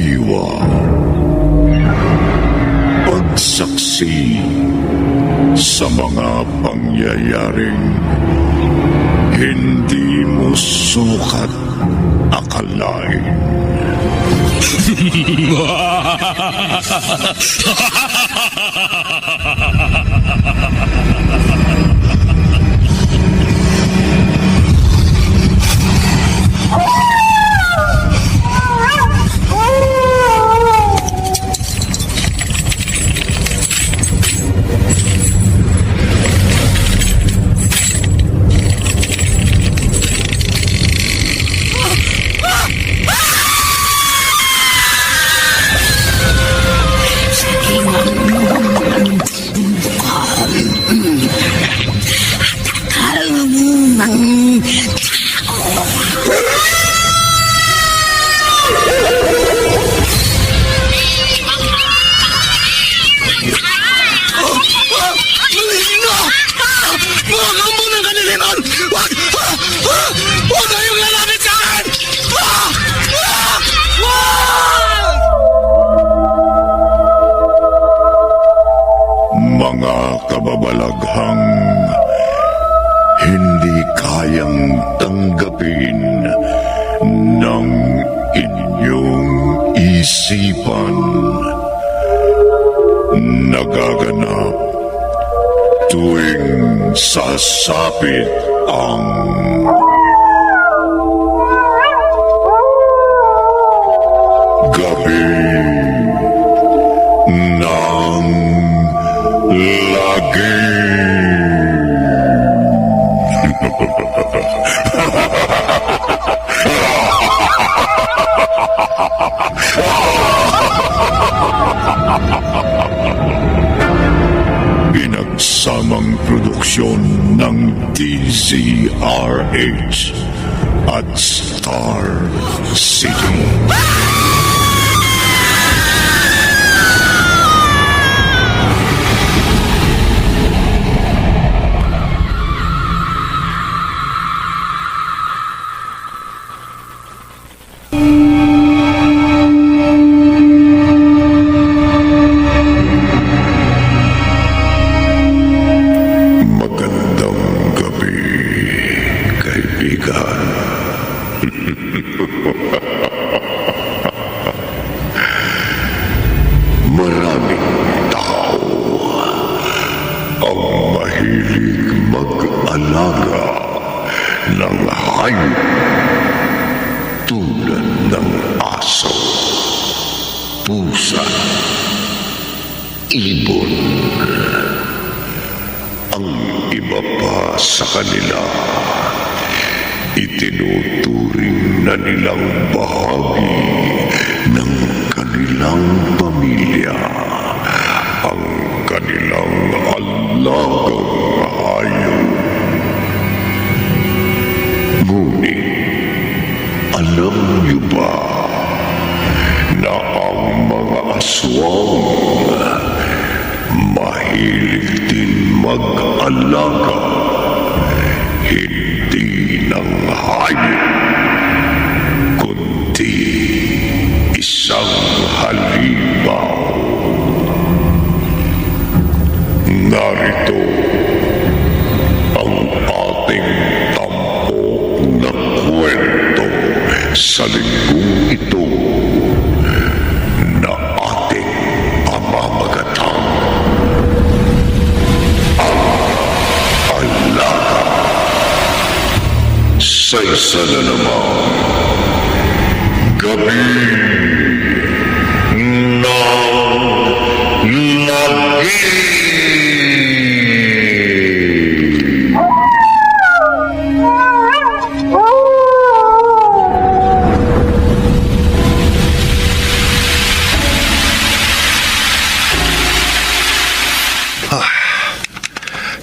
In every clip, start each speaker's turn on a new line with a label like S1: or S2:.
S1: diwa. Pagsaksi sa mga pangyayaring hindi mo sukat akalain. Mga kababalaghang hindi kayang tanggapin ng inyong isipan. Nagaganap tuwing sasapit ang gabi ng lagi. Pinagsamang produksyon ng DZRH at Star City. Maraming tao ang mahilig mag-alaga ng hayop tulad ng aso, pusa, ibon. Ang iba pa sa kanila itinuturing na nilang bahagi ng kanilang pamilya, ang kanilang alagang hayop. Ngunit, alam niyo ba na ang mga aswang mahilig din mag-alaga, hindi ng hayop, kundi isang halimaw. Narito ang ating tampok na kwento sa linggong ito na ating pamamagatang ang alaga. Sa isa na naman gabi ng lagi.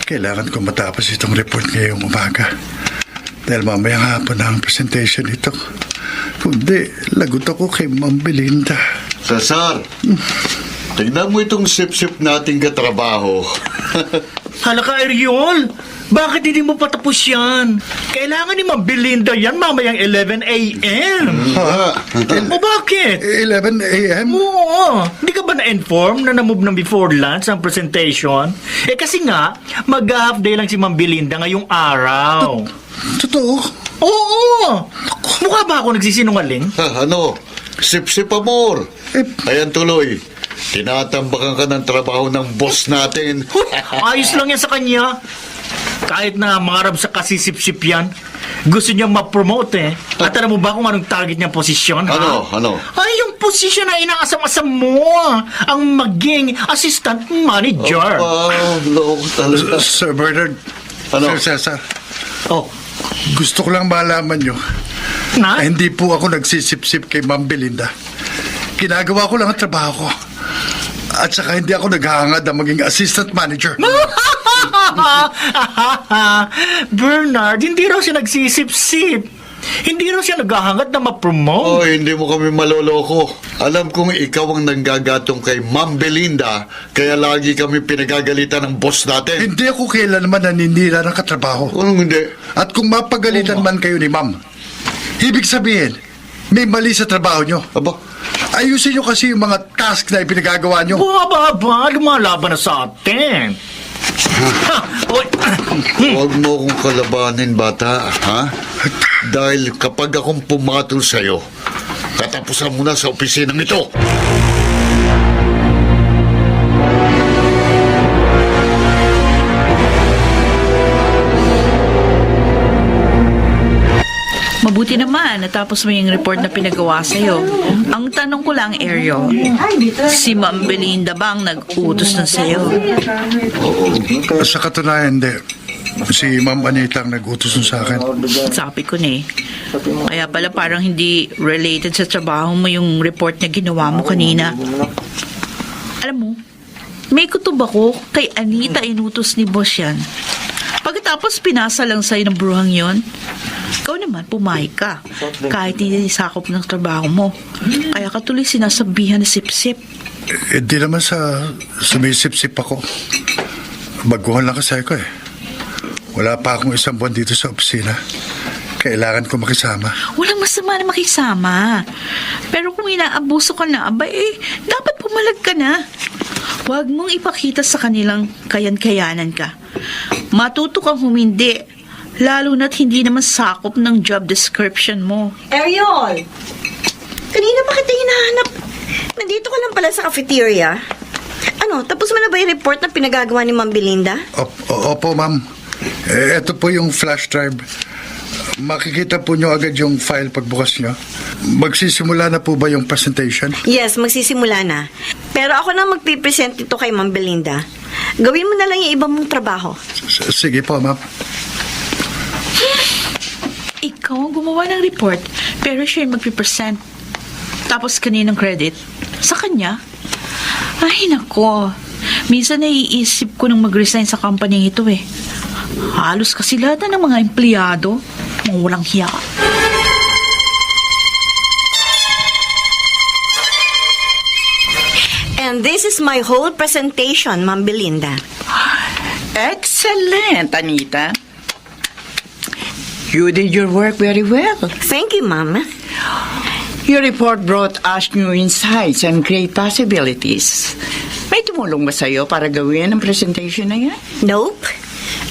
S2: Kailangan ko matapos itong report ngayong umaga. Dahil mamayang hapon na ang presentation nito. Kundi, lagot ako kay Ma'am Belinda.
S3: Cesar, tignan mo itong sip-sip nating katrabaho.
S4: Hala ka, Ariel!
S3: Bakit hindi mo patapos yan? Kailangan ni Ma'am Belinda yan mamayang 11 a.m. O bakit?
S2: 11 a.m.?
S3: Oo. Hindi ka ba na-inform na na-move ng before lunch ang presentation? Kasi nga, mag-half day lang si Ma'am Belinda ngayong araw.
S2: Totoo?
S3: Oo. Mukha ba ako nagsisinungaling?
S4: Ano? Sip-sip amor. Ayan tuloy. Tinatambakan ka ng trabaho ng boss natin.
S3: Huy, ayos lang yan sa kanya. Kahit na mangarap sa kasisip-sip yan, gusto niya ma-promote eh. At alam mo ba kung anong target niyang posisyon?
S4: Ano? Ano?
S3: Ay, yung posisyon na inaasam-asam mo. Ang maging assistant manager.
S4: Wow, loko talaga.
S2: Sir Bernard,
S4: Ano?
S2: Sir Cesar,
S3: Oh,
S2: gusto ko lang malaman nyo
S3: na?
S2: hindi po ako nagsisip-sip kay Ma'am Belinda. Ginagawa ko lang ang trabaho ko. At saka hindi ako naghahangad na maging assistant manager.
S3: Bernard, hindi raw siya nagsisip-sip. Hindi raw siya naghahangad na ma-promote.
S4: Oh, hindi mo kami maloloko. Alam kong ikaw ang nanggagatong kay Ma'am Belinda, kaya lagi kami pinagagalitan ng boss natin.
S2: Hindi ako kailanman naninira ng katrabaho.
S4: Anong hindi?
S2: At kung mapagalitan man kayo ni Ma'am, ibig sabihin, may mali sa trabaho nyo.
S4: Aba,
S2: Ayusin nyo kasi yung mga task na ipinagagawa nyo.
S3: Ba, lumalaban na sa atin. Oy.
S4: huwag mo akong kalabanin, bata, ha? Dahil kapag akong pumatol sa'yo, katapusan mo na sa opisinang ito.
S5: Mabuti naman, natapos mo yung report na pinagawa sa'yo. Ang tanong ko lang, Ariel, si Ma'am Belinda ba ang nag-utos na sa'yo?
S2: Sa katunayan, hindi. Si Ma'am Anita ang nag-utos nun sa akin.
S5: Sabi ko na eh. Kaya pala parang hindi related sa trabaho mo yung report na ginawa mo kanina. Alam mo, may kutob ako kay Anita inutos ni boss yan. Pagkatapos pinasa lang sa'yo ng bruhang yon, ikaw naman pumayag ka kahit hindi sakop ng trabaho mo. Kaya ka tuloy sinasabihan na sip-sip.
S2: Hindi naman sa sumisip-sip ako. Baguhan lang kasi ako eh. Wala pa akong 1 buwan dito sa opisina. Kailangan ko makisama.
S5: Walang masama na makisama. Pero kung inaabuso ka na, dapat pumalag ka na. Huwag mong ipakita sa kanilang kayan-kayanan ka. Matuto kang humindi, lalo na't hindi naman sakop ng job description mo.
S6: Ariel! Kanina pa kita hinahanap. Nandito ka lang pala sa cafeteria. Ano, tapos mo na ba yung report na pinagagawa ni Ma'am Belinda?
S2: Opo, ma'am. Ito po yung flash drive. Makikita po nyo agad yung file pagbukas nyo. Magsisimula na po ba yung presentation?
S6: Yes, magsisimula na. Pero ako na magpipresent ito kay Ma'am Belinda. Gawin mo na lang yung iba mong trabaho.
S2: Sige po, ma'am.
S5: Ikaw ang gumawa ng report, pero siya yung magpipresent. Tapos kaninang credit? Sa kanya? Ay, nako. Minsan naiisip ko nang mag-resign sa company ito eh. Halos kasi lahat na ng mga empleyado, mga walang hiya.
S6: And this is my whole presentation, Ma'am Belinda.
S7: Excellent, Anita. You did your work very well.
S6: Thank you, Ma'am.
S7: Your report brought us new insights and great possibilities. May tumulong ba sa'yo para gawin ang presentation na yan?
S6: Nope.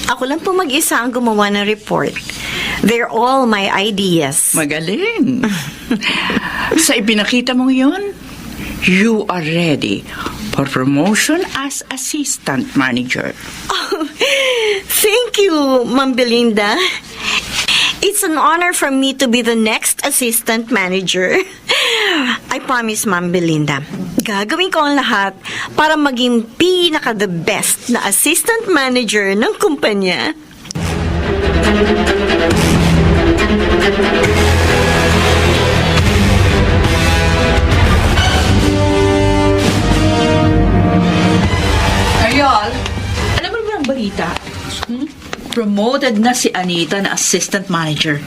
S6: Ako lang po mag-isa ang gumawa ng report. They're all my ideas.
S7: Magaling. Sa ipinakita mong yun, you are ready for promotion as assistant manager.
S6: Oh, thank you, Ma'am Belinda. It's an honor for me to be the next assistant manager. I promise, Ma'am Belinda, gagawin ko ang lahat para maging pinaka-the best na assistant manager ng kumpanya.
S5: Ariel, alam mo ba ang balita? Promoted na si Anita na assistant manager.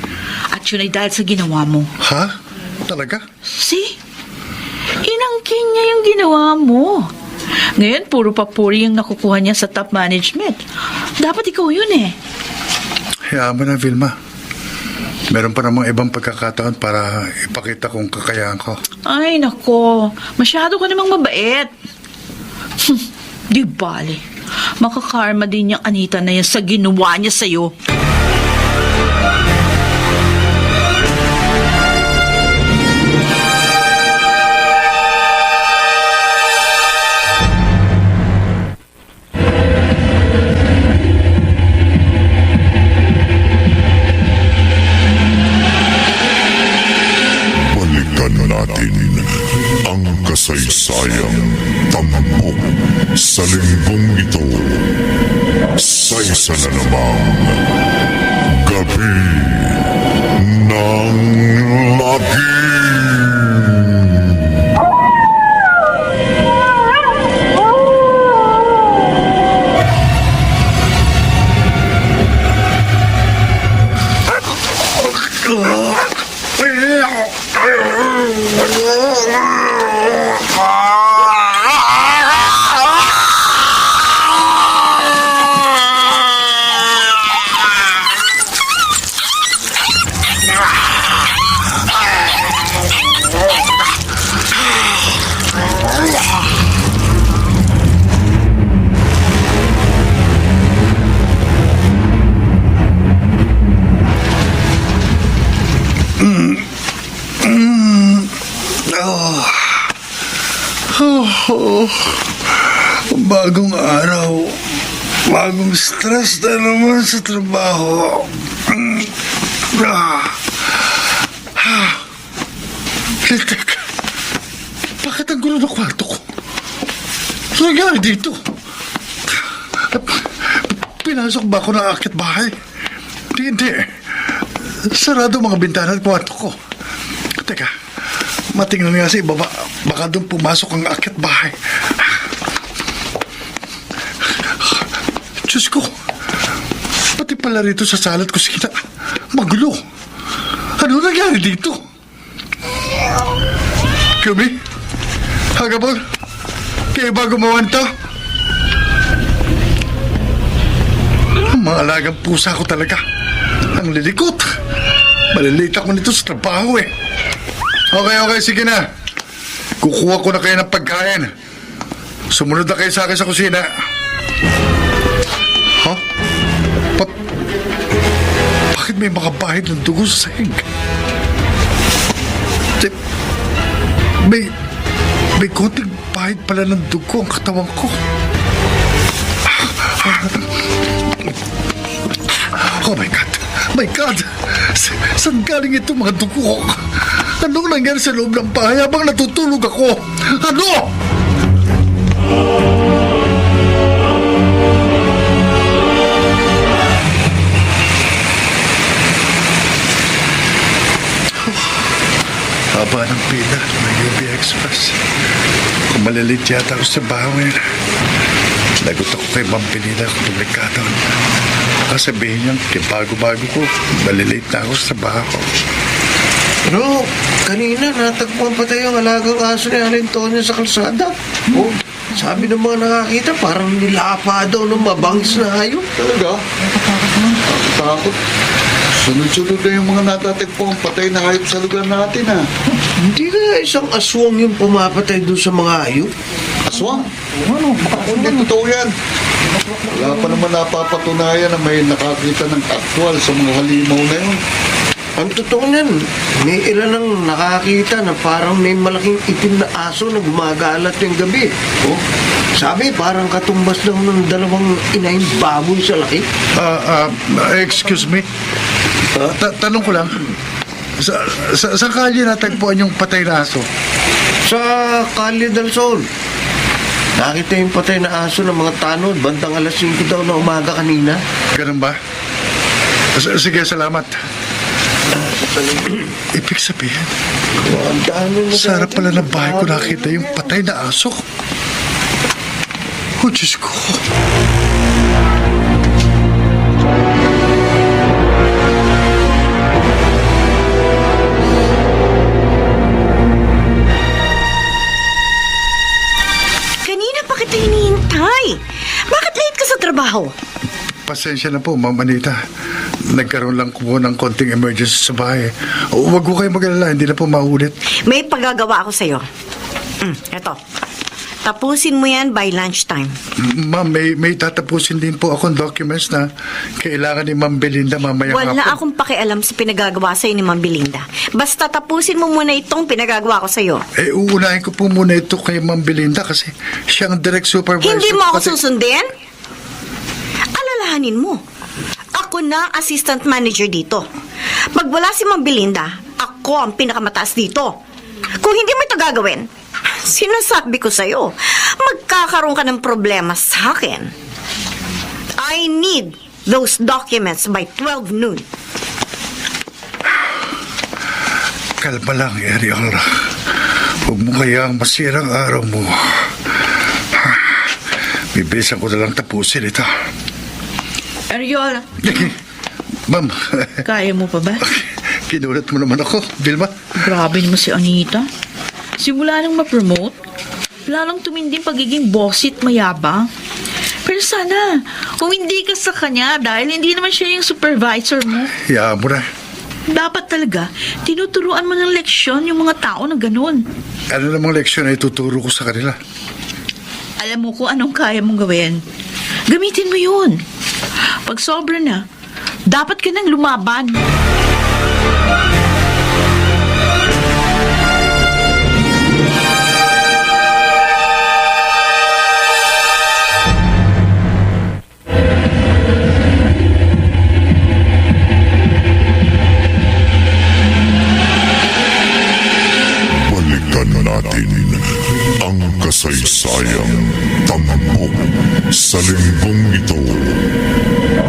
S5: At yun ay dahil sa ginawa mo.
S2: Ha? Talaga?
S5: See? Inangkin niya yung ginawa mo. Ngayon, puro papuri yung nakukuha niya sa top management. Dapat ikaw yun eh.
S2: Hayaan mo na, Vilma. Meron pa namang ibang pagkakataon para ipakita kong kakayahan ko.
S5: Ay, nako. Masyado ka namang mabait. Di bale. Makakarma din yung Anita na yan sa ginawa niya sa'yo.
S1: Balikan natin ang kasaysayang tampok sa linggong ito sa isa na namang gabi ng lagim.
S2: Bagong araw, bagong stress na naman sa trabaho. Teka, bakit ang gulo ng kwarto ko? Ano nangyari dito? Pinasok ba ako ng akit bahay? Hindi. Sarado mga bintana at kwarto ko. Teka, matingnan nga sa ibaba. Baka doon pumasok ang akit bahay. Diyos ko, pati pala rito sa salat kusina, magulo. Ano nangyari dito? Kumi? Hagabol? Kaya ba gumawa nito? Ang mga alagang pusa ko talaga. Ang lilikot. Malilate ako nito sa trabaho eh. Okay, sige na. Kukuha ko na kayo ng pagkain. Sumunod na kayo sa akin sa kusina. Ha? Bakit may mga bahid ng dugo sa sahig? May konting bahid pala ng dugo ang katawan ko. Oh my God! My God! Saan galing ito mga dugo? Anong nangyari sa loob ng bahay habang natutulog ako? Ano? Haba ng pila ng UB Express. Kung malilit yata ako sa bahay, lagot ako kay Ma'am Benita kung delikado. Kasabihin niya, bago-bago ko, malilit na ako sa bahay.
S8: Pero, kanina natagpuan pa tayo ang alagang aso ni Alentonia sa kalsada. Oh, sabi ng mga nakakita, parang nilapa daw ng mabangis na hayop.
S4: Talaga? Takot. Sunod-sunod na yung mga natatagpo ang patay na hayop sa lugar natin, ha?
S8: Hindi kaya isang aswang yung pumapatay doon sa mga hayop?
S4: Aswang? Hindi totoo yan. Wala pa naman napapatunayan na may nakakita ng aktwal sa mga halimaw na yun.
S8: Ang totoo niyan, may ilan ang nakakita na parang may malaking itim na aso na gumagalat yung gabi. Oh, sabi, parang katumbas daw ng dalawang inahing baboy sa laki.
S2: Excuse me. Tanong ko lang. Sa kalye natagpuan yung patay na aso?
S8: Sa Calle del Sol, nakita yung patay na aso ng mga tanod bandang alas 5 daw na umaga kanina.
S2: Ganun ba? Sige, salamat. Ibig sabihin, sa harap pala ng bahay ko nakita yung patay na aso. Oh, Diyos ko.
S6: Kanina pa kita hinihintay. Bakit late ka sa trabaho?
S2: Pasensya na po, Ma'am Anita. Nagkaroon lang po ng konting emergency sa bahay. Huwag ko kayo mag-alala, hindi na po maulit.
S6: May paggagawa ako sa'yo. Eto. Tapusin mo yan by lunchtime.
S2: Ma'am, may tatapusin din po akong documents na kailangan ni Ma'am Belinda mamaya
S6: Wala akong pakialam sa pinagagawa sa'yo ni Ma'am Belinda. Basta tapusin mo muna itong pinagagawa ko sa'yo.
S2: Uunahin ko po muna ito kay Ma'am Belinda kasi siya ang direct supervisor.
S6: Hindi mo ako
S2: Kasi-
S6: susundin? Alalahanin mo. Ako na ang assistant manager dito. Pag wala si Ma'am Belinda, ako ang pinakamataas dito. Kung hindi mo ito gagawin, sinasabi ko sa'yo, magkakaroon ka ng problema sa akin. I need those documents by 12 noon.
S2: Kalma lang, Ariel. Huwag mo kayang masirang araw mo. Bibilisan ko na lang tapusin ito.
S5: Ariel,
S2: Ma'am,
S5: kaya mo pa ba?
S2: kinulat mo naman ako, Vilma.
S5: Grabe naman si Anita. Simula nang ma-promote, lalong tumindi pagiging bossy at mayabang. Pero sana, kung hindi ka sa kanya dahil hindi naman siya yung supervisor mo,
S2: Hayaan mo na.
S5: dapat talaga tinuturuan mo ng leksyon yung mga tao na ganun.
S2: Ano namang leksyon na ituturo ko sa kanila?
S5: Alam mo kung anong kaya mong gawin. Gamitin mo yun. Pag sobra na, dapat ka nang lumaban.
S1: Balikan natin ang kasaysayan tampok sa linggong ito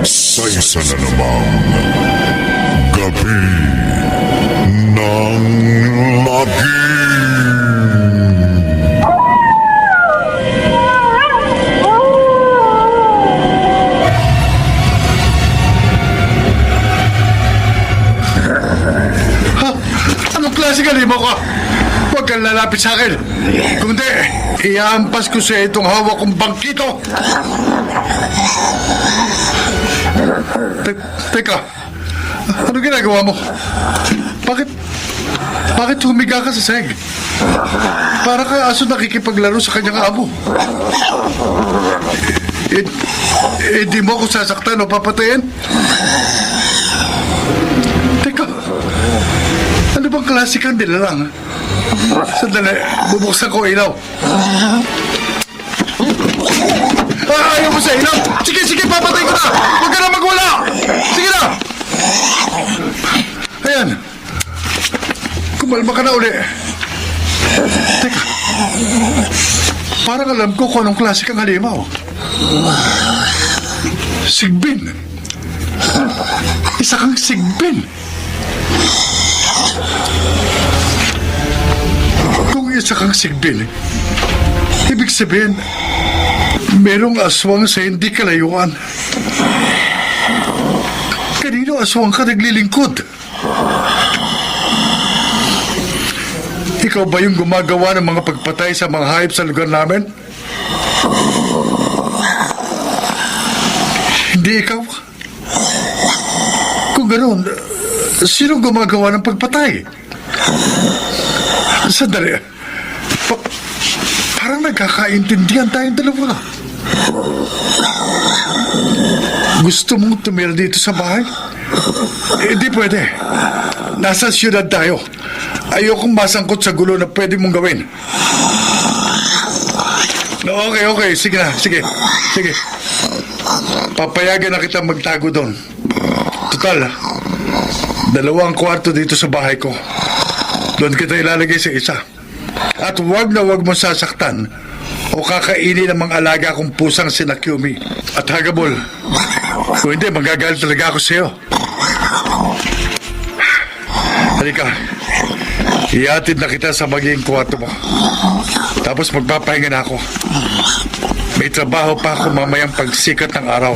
S1: sa isa na namang Gabi ng Lagi.
S2: Anong klase ka, limo ko? Huwag kang lalapit sa akin. Kung di, iampas ko sa itong hawak kong bangkito. Teka, ano ginagawa mo? Bakit humiga ka sa seg? Para ka aso nakikipaglaro sa kanyang amo. Di mo ako sasaktan o papatayin? Teka, ano bang klase kang dilalang? Sandali, bubuksan ko ilaw. Ayaw mo sa ilaw? Sige, papatay ko na! Huwag ka na magwala! Sige na! Ayan. Kumalma ka na uli. Teka, parang alam ko kung anong klase kang halimaw. Sigbin. Isa kang sigbin. Kung isa kang sigbin, ibig sabihin, merong aswang sa hindi kalayuan. Kanino aswang ka naglilingkod? Ikaw ba yung gumagawa ng mga pagpatay sa mga hayop sa lugar namin? Hindi ikaw. Kung ganoon, sino gumagawa ng pagpatay? Sandali. Parang nagkakaintindihan tayong dalawa. Gusto mong tumira dito sa bahay? Hindi pwede. Nasa siyudad tayo. Ayokong masangkot sa gulo na pwede mong gawin. Okay. Sige na. Sige. Papayagan na kita magtago doon. Total, 2 kwarto dito sa bahay ko. Doon kita ilalagay sa isa. At huwag na huwag mo sasaktan o kakainin ng mga alaga kong pusang sina Kyumi at Hagabol. Kung hindi, magagalit talaga ako sa'yo. Halika. Iatid na kita sa magiging kwarto mo. Tapos magpapahinga na ako. May trabaho pa ako mamayang pagsikat ng araw.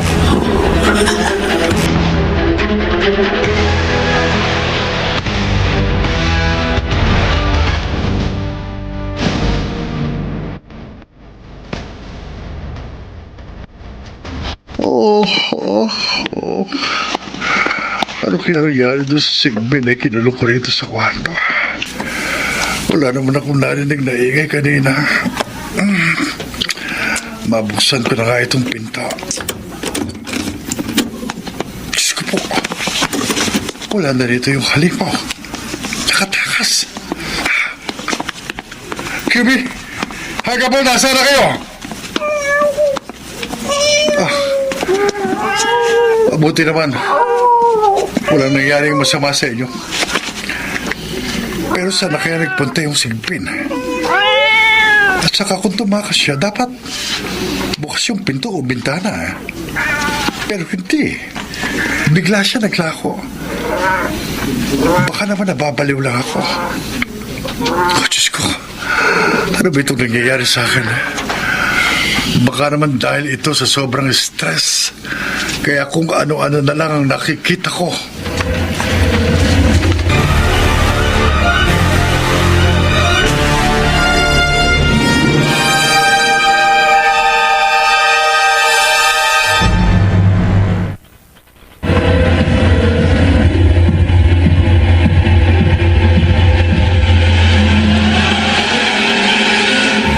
S2: Ano kaya nangyari doon sa Sigbin na kinulong ko rito sa kwarto? Wala naman akong narinig na ingay kanina. Mabuksan ko na nga itong pinto. Diyos ko po. Wala na rito yung halimaw. Nakatakas. Kirby! Hagapon, nasa na kayo? Mabuti naman. Walang nangyaring masama sa inyo. Pero saan na kaya nagpunta yung Sigbin? At saka kung tumakas siya, dapat bukas yung pinto o bintana. Pero hindi. Bigla siya naglako. Baka naman nababaliw lang ako. Oh, Diyos ko. Ano ba itong nangyayari sa akin? Baka naman dahil ito sa sobrang stress. Kaya kung ano-ano na lang ang nakikita ko.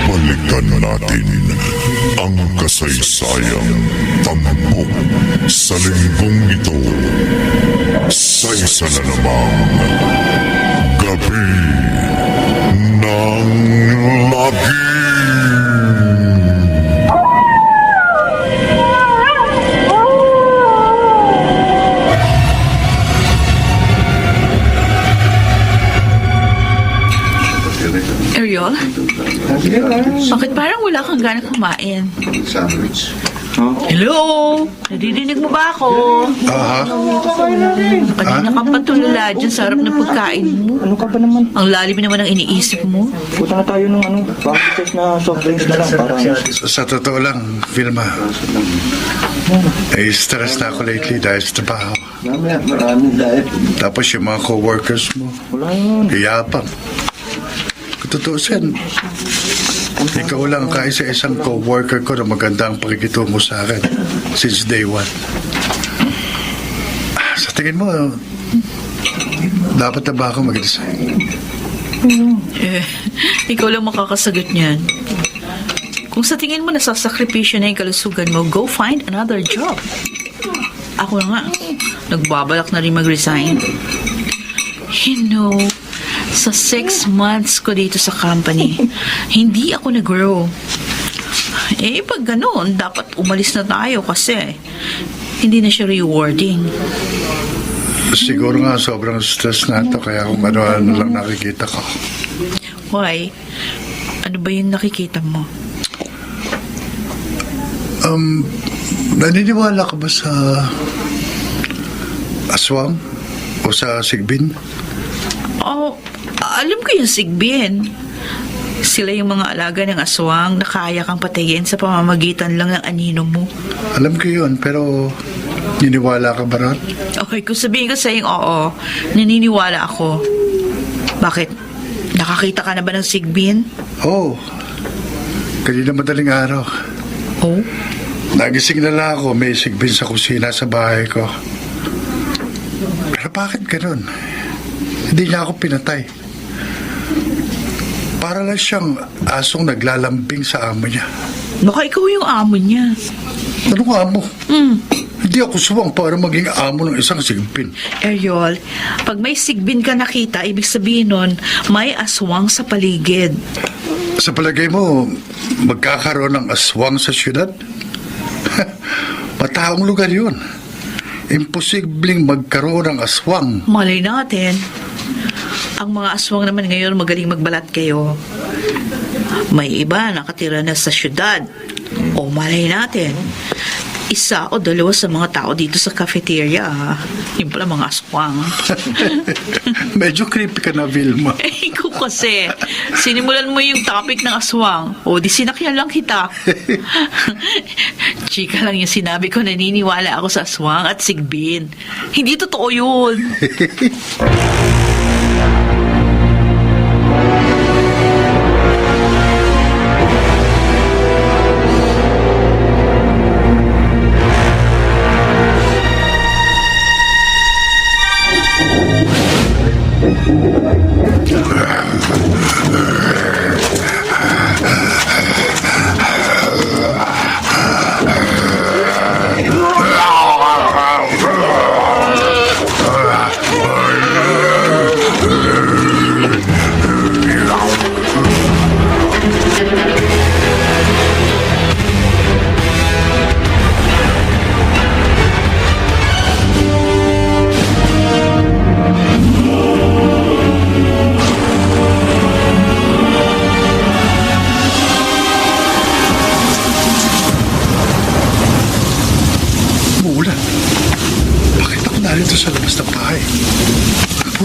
S1: Balikan natin ang kasaysayang tampok sa linggong ito sa isa na namang gabi ng lagi.
S5: Ariel? Bakit parang wala kang gana kumain? Hello? Nadidinig mo ba ako? Kanina ka pa tulala dyan sa harap ng pagkain mo.
S9: Ano ka ba naman?
S5: Ang lalim naman ang iniisip mo.
S9: Punta na tayo ng bang-size na soft drinks na lang para...
S2: Sa totoo lang, Vilma, stress na ako lately dahil sa trabaho.
S8: Maraming diet.
S2: Tapos yung mga co-workers mo,
S9: Wala yun.
S2: iyapang. Kung tutuusin, ikaw lang ang kaisa-isang co-worker ko na maganda ang pakikitungo sa akin since day one. Sa tingin mo, dapat na ba ako mag-design?
S5: Ikaw lang makakasagot niyan. Kung sa tingin mo nasasakripisyo na yung kalusugan mo, go find another job. Ako na nga, nagbabalak na rin mag-resign. You know, sa 6 months ko dito sa company, hindi ako nag-grow. Pag gano'n, dapat umalis na tayo kasi hindi na siya rewarding.
S2: Siguro nga sobrang stress na ito kaya kung ano-ano lang nakikita ko.
S5: Why? Ano ba yung nakikita mo?
S2: Naniniwala ka ba sa aswang o sa sigbin?
S5: Oh, alam ko yung sigbin. Sila yung mga alaga ng aswang na kaya kang patayin sa pamamagitan lang ng anino mo.
S2: Alam ko yun, pero niniwala ka ba ron?
S5: Okay, kung sabihin ko sa'yo oo, naniniwala ako. Bakit? Nakakita ka na ba ng sigbin?
S2: Oo. Kanina madaling araw.
S5: Oh?
S2: Nagising na lang ako, may sigbin sa kusina sa bahay ko. Pero bakit ganun? Hindi niya ako pinatay. Para lang siyang asong naglalambing sa amo niya.
S5: Baka ikaw yung amo niya.
S2: Anong amo? Hindi ako suwang para maging amo ng isang sigbin.
S5: Ariel, pag may sigbin ka nakita, ibig sabihin nun, may aswang sa paligid.
S2: Sa palagay mo, magkakaroon ng aswang sa syudad? Mataong lugar yun. Imposibleng magkaroon ng aswang.
S5: Malay natin. Ang mga aswang naman ngayon magaling magbalat kayo. May iba nakatira na sa syudad. O malay natin, isa o dalawa sa mga tao dito sa cafeteria. Yung pala mga aswang.
S2: Medyo creepy ka na, Vilma.
S5: Ikaw kasi, sinimulan mo yung topic ng aswang. O di sinakyan lang kita. Chika lang yung sinabi ko, naniniwala ako sa aswang at sigbin. Hindi totoo yun.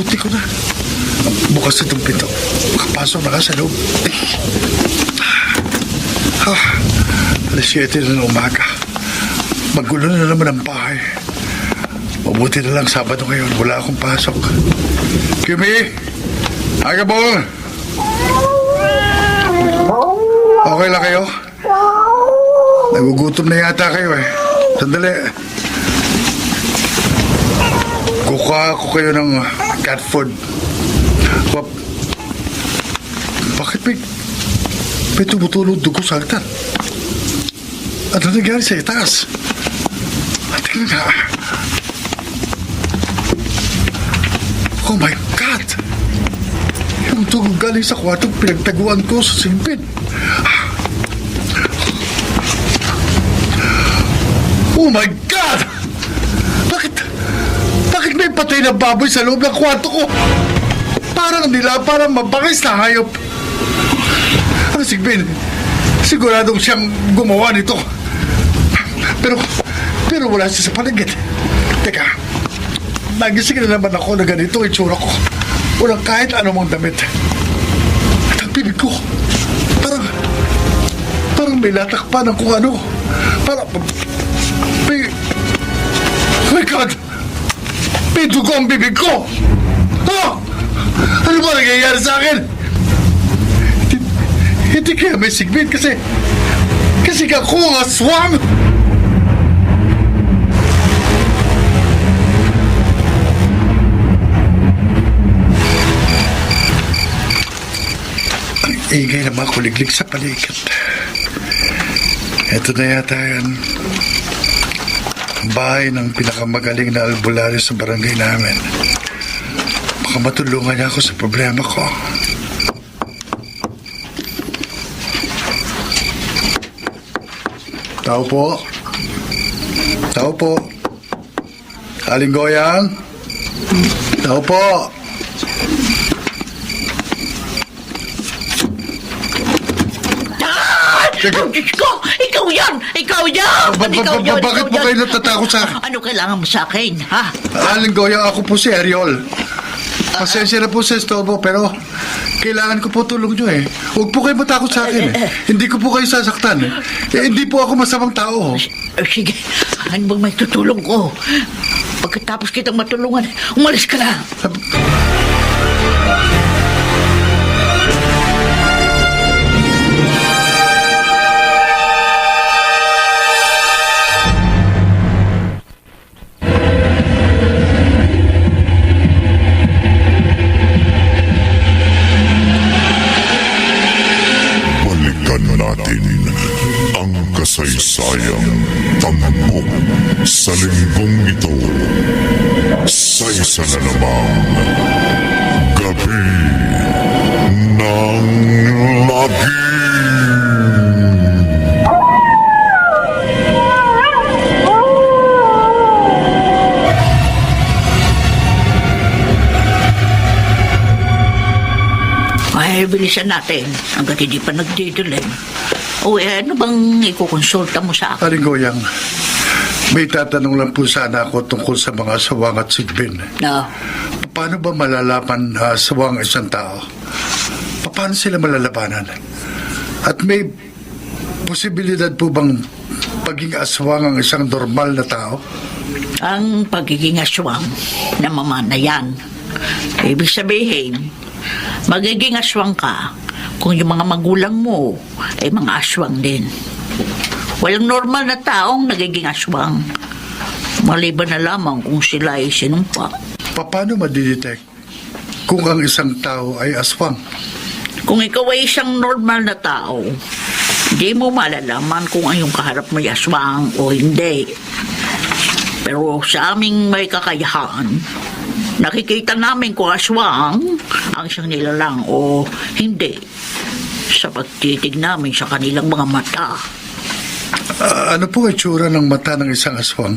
S2: Buti ko na. Bukas itong pinto. Makapasok na ka sa loob. Alas 7 na ng umaga. Magulo na naman ang bahay. Mabuti na lang Sabado ngayon. Wala akong pasok. Kimi! Agabong! Okay lang kayo? Nagugutom na yata kayo eh. Sandali. Kukuha ko kayo ng cat food. Bakit may tumutulong dugo sa altar? Ano nangyari sa itaas? Tingnan nga. Oh my God! Yung dugo galing sa kwartong pinagtaguan ko sa silpin. Oh my God! Bakit may patay na baboy sa loob ng kwarto ko? Parang mabangis na hayop. Ang Sigbin, siguradong siyang gumawa nito. Pero wala siya sa paligid. Teka, nagising na naman ako na ganito ang itsura ko. Walang kahit anumang damit. At ang bibig ko, parang may latakpan ng kung ano. Oh my God! May dugo ang bibig ko! Oh! Ano ba nangyayari sa akin? Hindi kaya may sigbin kasi ako ang aswang! Ang ingay na mga kuliglig sa paligid. Ito na yata yan. Bahay ng pinakamagaling na albularyo sa barangay namin. Baka matulungan niya ako sa problema ko. Tao po. Tao po. Aling Goyang. Tao po.
S5: Diyos ko! Ikaw yan! Ikaw yan!
S2: Bakit po kayo natatakot sa akin?
S5: Ano kailangan mo sa akin, ha?
S2: Aling Goyang, ako po si Ariol. Pasensya na po sa estorbo, pero kailangan ko po tulong nyo eh. Huwag po kayo matakot sa akin eh. Hindi ko po kayo sasaktan eh. Hindi po ako masamang tao.
S5: Sige, ano bang may tutulong ko? Pagkatapos kitang matulungan, umalis ka na.
S1: Kasaysayang tampok sa linggong ito sa isa na namang gabi ng lagi.
S5: Ay, bilisan natin hanggat hindi pa nagdidilim. O ano bang ikukonsulta mo sa akin?
S2: Aling Goyang, may tatanong lang po sana ako tungkol sa mga asawang at sigbin.
S5: No.
S2: Paano ba malalaman na asawang isang tao? Paano sila malalabanan? At may posibilidad po bang paging aswang ang isang normal na tao?
S5: Ang pagiging aswang, namamana yan. Ibig sabihin, magiging aswang ka kung yung mga magulang mo ay mga aswang din. Walang normal na taong nagiging aswang. Maliban na lamang kung sila ay sinumpa.
S2: Paano madidetect kung ang isang tao ay aswang?
S5: Kung ikaw ay isang normal na tao, hindi mo malalaman kung ang iyong kaharap may aswang o hindi. Pero sa aming may kakayahan, nakikita namin kung aswang ang isang nilalang o hindi sa pagtitig namin sa kanilang mga mata.
S2: Ano po ang itsura ng mata ng isang aswang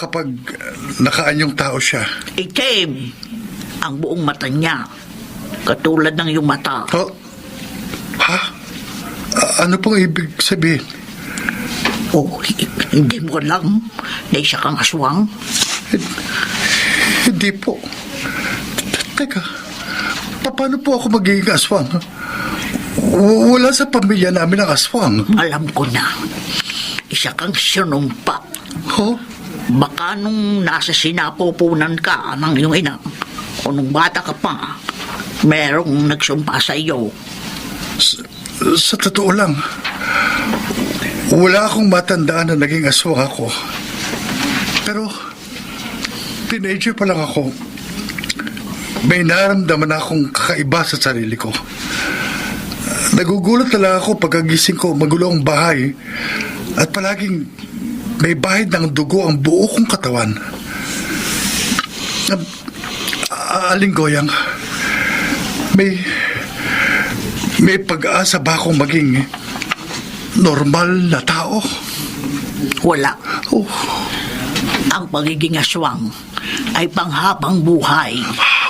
S2: kapag nakaanyong tao siya?
S5: Itim ang buong mata niya, katulad ng iyong mata.
S2: Ha? Ano pong ibig sabihin?
S5: Hindi mo alam na isa kang aswang?
S2: Hindi po. Teka, paano po ako magiging aswang? Wala sa pamilya namin ang aswang.
S10: Alam ko na. Isa kang sinumpa.
S2: Oh?
S10: Baka nung nasa sinapupunan ka ng iyong ina, o nung bata ka pa, merong nagsumpa sa iyo.
S2: Sa totoo lang, wala akong matandaan na naging aswang ako. Pero, teenager pa lang ako. May naramdaman akong kakaiba sa sarili ko. Nagugulat na lang ako pagkagising ko, magulo ang bahay. At palaging may bahid ng dugo ang buo kong katawan. Aling Goyang, may pag-asa ba akong maging normal na tao?
S10: Wala.
S2: Oh,
S10: Ang pagiging aswang ay panghabang buhay.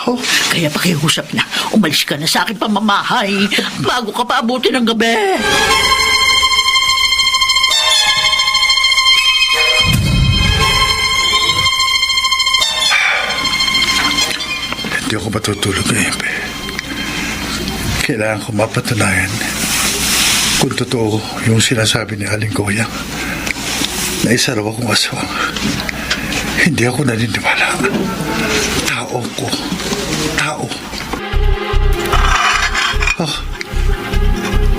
S2: oh.
S10: Kaya pakiusap na, umalis ka na sa aking pamamahay bago ka pa abutin ng gabi.
S2: Hindi ako matutulog ngayon, Pe. Kailangan ko mapatunayan kung totoo yung sinasabi ni Aling Goyang na isa raw akong aswang. Hindi ako naniniwala. Tao ko. Tao. Oh,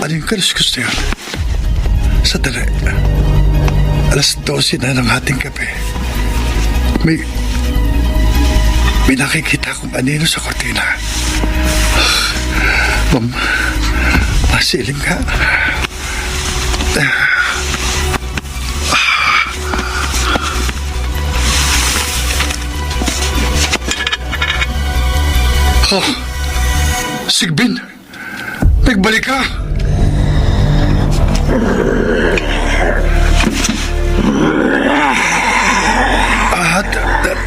S2: ano yung kaluskus na yun? Sadali. 12:00 na ng ating gabi. May nakikita akong anino sa kortina. Ma'am, masiling ka. Oh, Sigbin, nagbalik ka.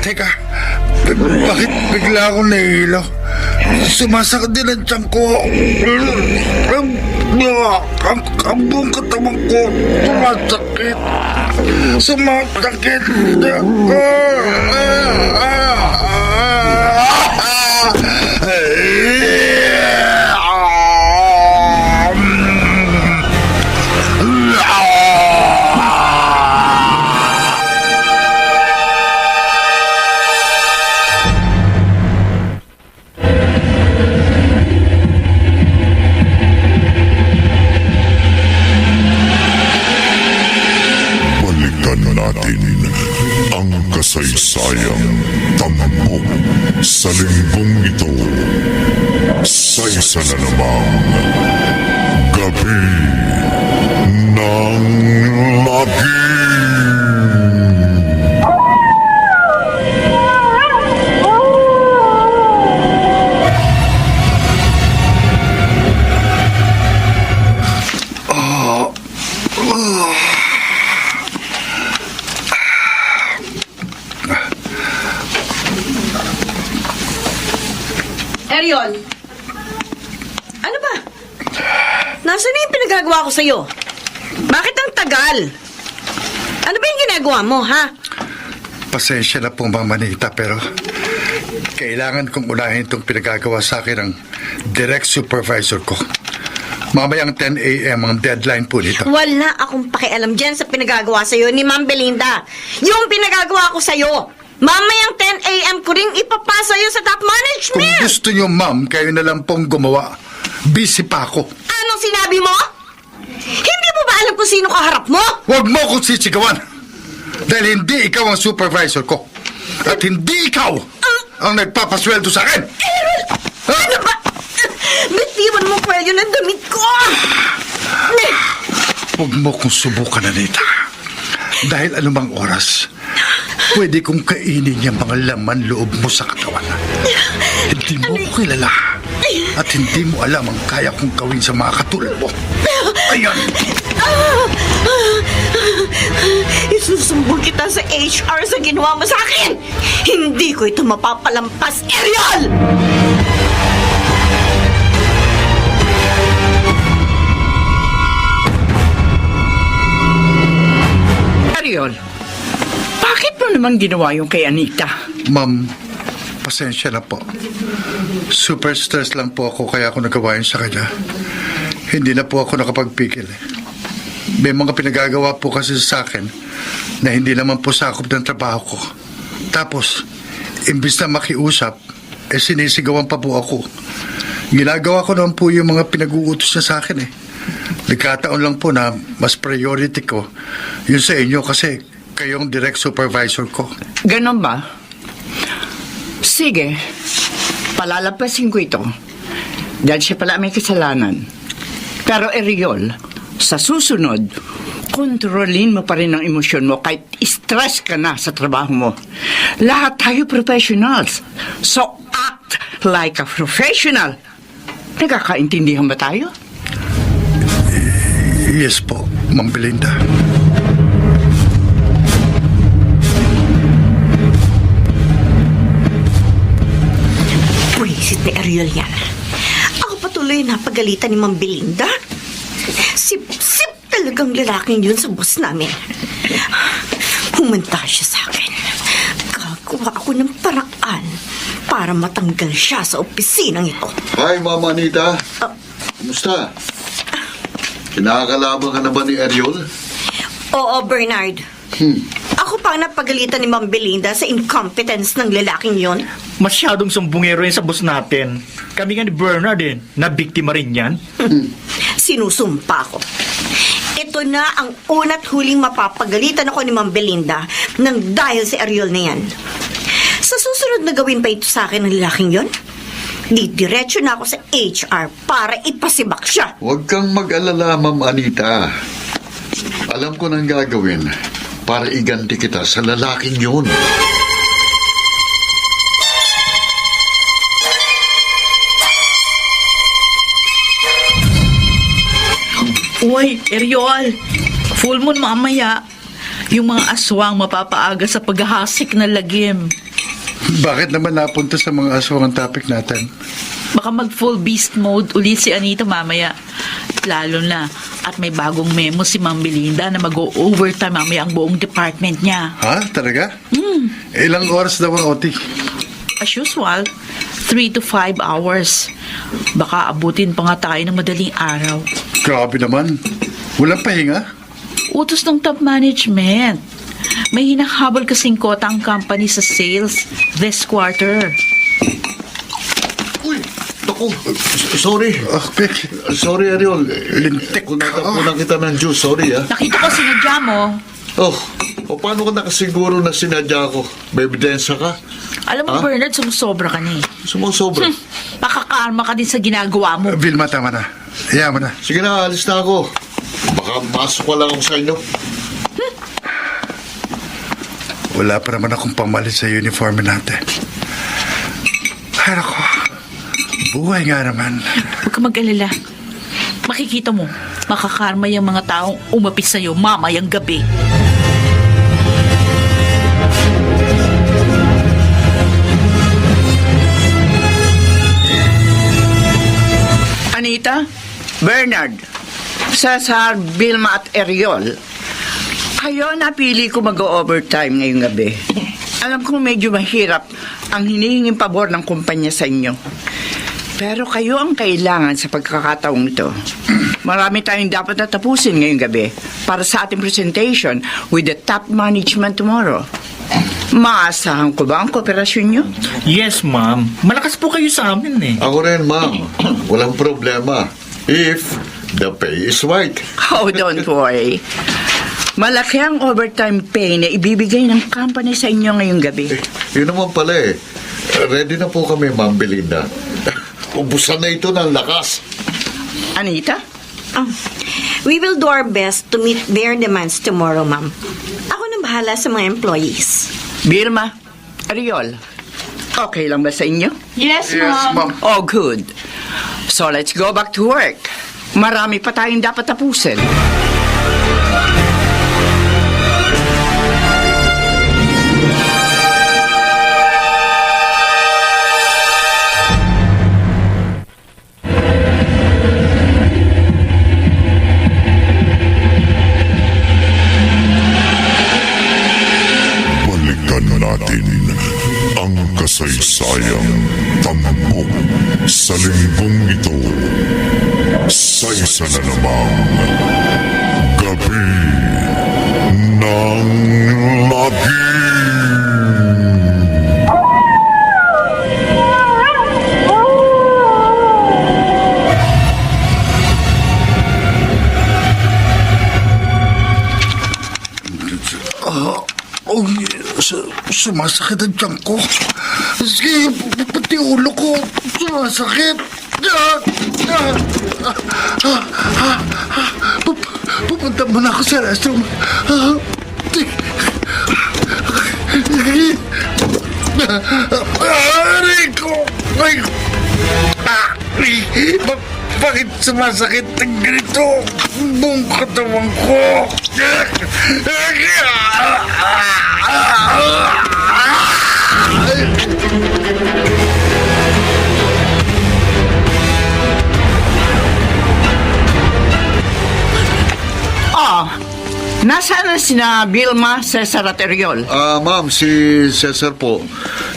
S2: Teka, bakit bigla akong nahihilo? Sumasakit din ang tiyan ko. Ang buong katawan ko sumasakit. Sumasakit.
S1: Balikan natin ang kasaysayang tampok sa linggong ito sa isa na namang Gabi ng Lagim.
S6: Ariel, ano ba? Nasaan na yung pinagagawa ko sa'yo? Bakit ang tagal? Ano ba yung ginagawa mo, ha?
S2: Pasensya na po, Ma'am Anita, pero kailangan kong unahin itong pinagagawa sa akin ng direct supervisor ko. Mamayang 10 a.m. ang deadline po nito.
S6: Wala akong pakialam dyan sa pinagagawa sa'yo ni Ma'am Belinda. Yung pinagagawa ko sa'yo, mamayang 10 a.m. ko rin ipapasa yun sa top
S2: Kung
S6: management.
S2: gusto niyo, Ma'am, kayo na lang pong gumawa. Busy pa ako.
S6: Anong sinabi mo? Hindi mo ba alam kung sino kaharap mo?
S2: Huwag mo akong sisigawan. Dahil hindi ikaw ang supervisor ko. At hindi ikaw ang nagpapasweldo sa akin.
S6: Ano ba? Bitiwan mo pa yun ang damit ko.
S2: Huwag mo kong subukan, Anita. Dahil anumang oras, pwede kong kainin yung mga laman loob mo sa katawan. Hindi mo ko kilala. At hindi mo alam ang kaya kong gawin sa mga katulad mo. Ayan!
S6: Isusumbong kita sa HR sa ginawa mo sa akin. Hindi ko ito mapapalampas, Ariel!
S7: Ariel, bakit mo naman ginawa yung kay Anita?
S2: Ma'am, Pasensya na po. Super stress lang po ako kaya ako nagawa yun sa kanya. Hindi na po ako nakapagpigil. May mga pinagagawa po kasi sa akin na hindi naman po sakop ng trabaho ko. Tapos, imbis na makiusap, sinisigawan pa po ako. Ginagawa ko naman po yung mga pinag-uutos niya sa akin Nagkataon lang po na mas priority ko yun sa inyo kasi kayong direct supervisor ko.
S7: Ganon ba? Sige, palalampasin ko ito. Dahil siya pala may kasalanan. Pero Ariel, sa susunod, kontrolin mo pa rin ang emosyon mo kahit stress ka na sa trabaho mo. Lahat tayo professionals. So act like a professional. Nagkakaintindihan ba tayo?
S2: Yes po, Ma'am Belinda.
S6: Pwisit ni Ariel yan. Ako patuloy na pagalitan ni Ma'am Belinda. Sip-sip talagang lalaking yun sa boss namin. Pumunta siya sa akin. Gagawa ako ng paraan para matanggal siya sa opisinang ito.
S4: Hi, Mama Anita. Kumusta? Kinakalaban ka na ba ni Ariel?
S6: Oo, Bernard. Ako pa ang napagalitan ni Ma'am Belinda sa incompetence ng lalaking yon.
S3: Masyadong sumbungero yan sa boss natin. Kami nga ni Bernard na biktima rin yan.
S6: Sinusumpa ko. Ito na ang una't huling mapapagalitan ako ni Ma'am Belinda nang dahil si Ariel na yan. Sa susunod na gawin pa ito sa akin ng lalaking yon, didiretso na ako sa HR para ipasibak siya.
S4: Huwag kang mag-alala, Ma'am Anita. Alam ko nang gagawin para iganti kita sa lalaking yun.
S5: Uy, Ariel, full moon mamaya. Yung mga aswang mapapaaga sa paghahasik na lagim.
S2: Bakit naman napunta sa mga aswang ang topic natin?
S5: Baka mag-full beast mode ulit si Anita mamaya. Lalo na, at may bagong memo si Ma'am Belinda na mag-o-overtime mamaya ang buong department niya.
S2: Ha? Talaga? Ilang oras daw ang OT?
S5: As usual, 3 to 5 hours. Baka abutin pa nga tayo ng madaling araw.
S2: Grabe naman. Walang pahinga?
S5: Utos ng top management. May hinahabol kasing kota ang company sa sales this quarter.
S4: Uy, naku, sorry.
S2: Becky.
S4: Sorry, Ariel.
S2: Lintik ka.
S4: Kunatapunan kita ng juice, sorry
S5: Nakita ko sinadya mo.
S4: Paano ka nakasiguro na sinadya ko? May ebidensya ka?
S5: Alam mo, Bernard, sumusobra ka na
S4: Sumusobra.
S5: Pakakarma ka din sa ginagawa mo.
S2: Vilma, tama na. Hayaan mo na.
S4: Sige na, alis na ako. Baka masok pa lang ako sa inyo.
S2: Wala pa naman akong pamalit sa uniforme natin. Ay, ako. Buhay nga naman.
S5: Huwag ka mag-alala. Makikita mo, makakarma yung mga taong umapis sa'yo mamayang gabi.
S7: Anita, Bernard, Cesar, Vilma at Ariel, kayo napili ko mag-overtime ngayong gabi. Alam kong medyo mahirap ang hinihinging pabor ng kumpanya sa inyo. Pero kayo ang kailangan sa pagkakataong ito. Marami tayong dapat natapusin ngayong gabi para sa ating presentation with the top management tomorrow. Maasahan ko ba ang kooperasyon nyo?
S3: Yes, ma'am. Malakas po kayo sa amin
S4: Ako rin, ma'am. Walang problema. If the pay is right.
S7: Oh, don't worry. Malaki ang overtime pay na ibibigay ng company sa inyo ngayong gabi.
S4: Yun naman pala Ready na po kami, Ma'am Belinda. Ubusan na ito ng lakas.
S7: Anita?
S6: We will do our best to meet their demands tomorrow, ma'am. Ako na bahala sa mga employees.
S7: Vilma, Ariel, okay lang ba sa inyo?
S5: Yes,
S2: Ma'am.
S7: Oh, good. So let's go back to work. Marami pa tayong dapat tapusin.
S1: Balikan natin ang kasaysayan. kasaysayang tampok sa linggong ito sa isa na namang gabi ng lagi.
S2: Sumasakit ang tiyan ko. Sige, pati ulo ko. Sumasakit. Pupunta muna ako sa restroom. Aray ko! Bakit sumasakit ang ganito? Buong katawan ko.
S7: Nasaan na sina Vilma, Cesar at Eriol?
S4: Ma'am, si Cesar po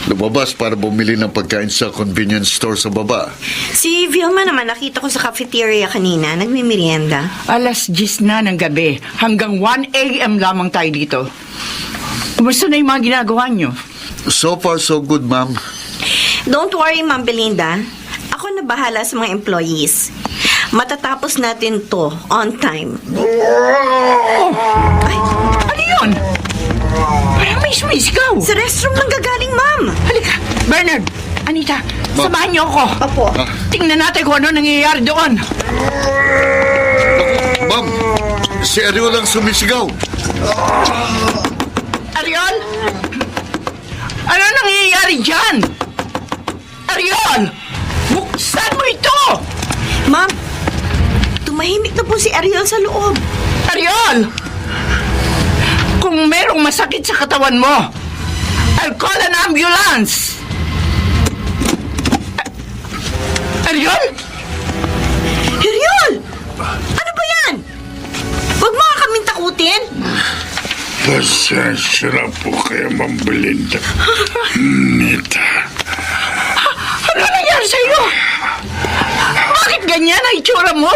S4: lumabas para bumili ng pagkain sa convenience store sa baba.
S6: Si Vilma naman, nakita ko sa cafeteria kanina, nagmimerienda.
S7: Alas 10 na ng gabi. Hanggang 1 a.m. lamang tayo dito. Kumusta na yung mga ginagawa nyo?
S4: So far, so good, ma'am.
S6: Don't worry, Ma'am Belinda. Ako na bahala sa mga employees. Matatapos natin to on time.
S7: Ay, ano yun? Parang may sumisigaw.
S6: Sa restroom lang gagaling, Ma'am.
S7: Halika, Bernard, Anita, samahan niyo ako.
S6: Opo.
S7: Tingnan natin kung ano nangyayari doon.
S4: Ma'am, si Ariel lang sumisigaw.
S7: Ariel? Ano nangyayari dyan? Ariel! Buksan mo ito!
S6: Ma'am, tumahimik na po si Ariel sa loob.
S7: Ariel! Kung merong masakit sa katawan mo, I'll call an ambulance! Ariel?
S6: Ariel! Ano ba yan? Huwag mo nga kaming takutin.
S2: Pasensya na po kayo, Ma'am Belinda. Nita.
S7: Ano nangyari sa'yo? Bakit ganyan ang itsura mo?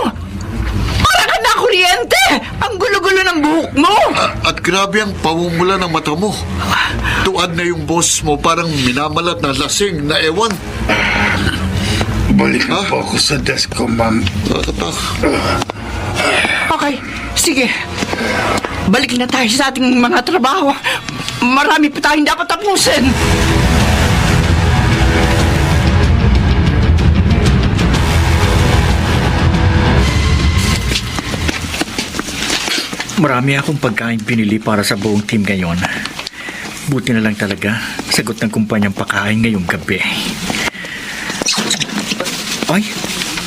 S7: Para ka na kuryente! Ang gulo-gulo ng buhok mo!
S4: At grabe ang pamumula ng mata mo. Tuad na yung boss mo, parang minamalat na lasing na ewan.
S2: Balikan po ako sa desk ko, Ma'am.
S7: Okay, sige. Balik na tayo sa ating mga trabaho. Marami pa tayong dapat tapusin.
S3: Marami akong pagkain pinili para sa buong team ngayon. Buti na lang talaga, sagot ng kumpanyang pakain ngayong gabi. Ay,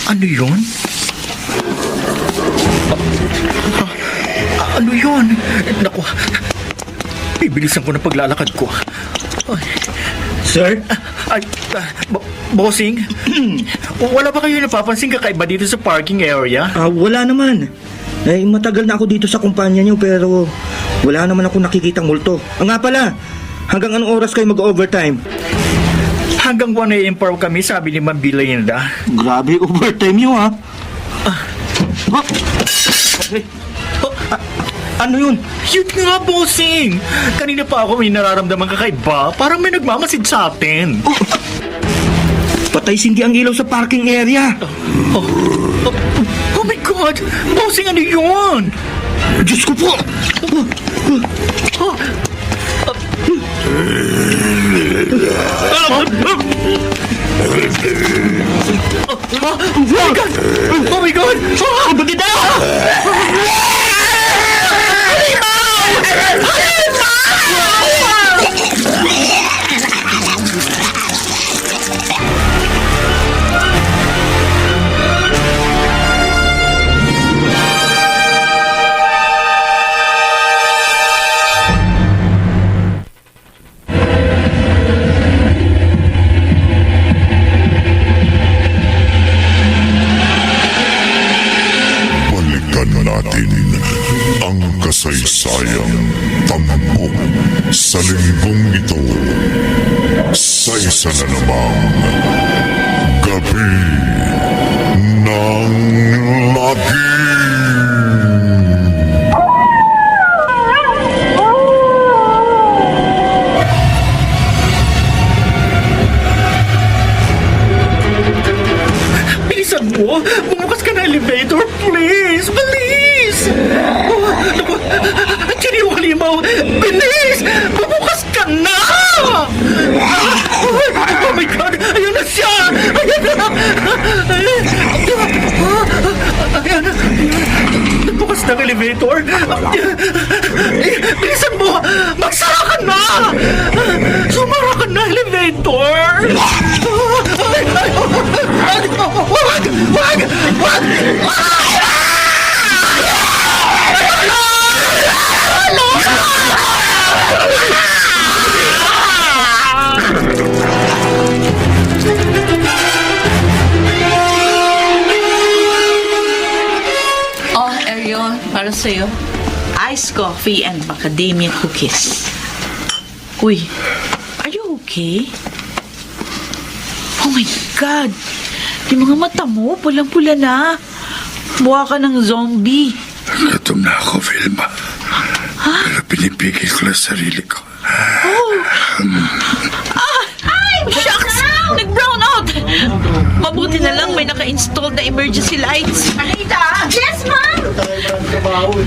S3: ano yun? Ano yun? Naku, bibilisan ko na paglalakad ko. Ay.
S9: Sir?
S3: Bossing, wala ba kayo napapansin kakaiba dito sa parking area?
S9: Wala naman. Matagal na ako dito sa kumpanya niyo pero wala naman ako nakikitang multo. Nga pala, hanggang anong oras kayo mag-overtime?
S3: Hanggang 1 a.m. pa kami, sabi ni Ma'am Belinda.
S9: Grabe, overtime niyo ha? Ano yun?
S3: Yun nga, bossing! Kanina pa ako may nararamdaman kakaiba. Parang may nagmamasid sa atin.
S9: Patay sindi ang ilaw sa parking area.
S3: Oh my God! Bossing, ano yun?
S9: Diyos ko po!
S3: Oh my God!
S9: Bakit na?
S1: Balikan natin ang kasaysayang tampok sa linggong ito sa isa na namang gabi ng lagim.
S3: Bilisan mo! Bumukas ka na elevator, please! Bilis! Oh, naku, Chiri, yung halimaw! Bilis! Bumukas ka na! Oh my God! Ayun na siya! Ayan na! Ayan na! Nagbukas ng elevator! Bilisan mo! Magsara ka na! Sumara ka na, elevator! Wag! Wag! Wag!
S5: Oh, Ariel, para sa'yo. Iced coffee and macadamia cookies. Uy, are you okay? Oh my God! Yung mga mata mo, pulang-pula na. Mukha ka ng zombie.
S2: Gutom na ako, Vilma. Pero pinipigil ko lang sarili ko.
S5: Ay, shucks! Nag-brown out! Mabuti na lang may naka-install na emergency lights.
S7: Anita!
S6: Yes, ma'am!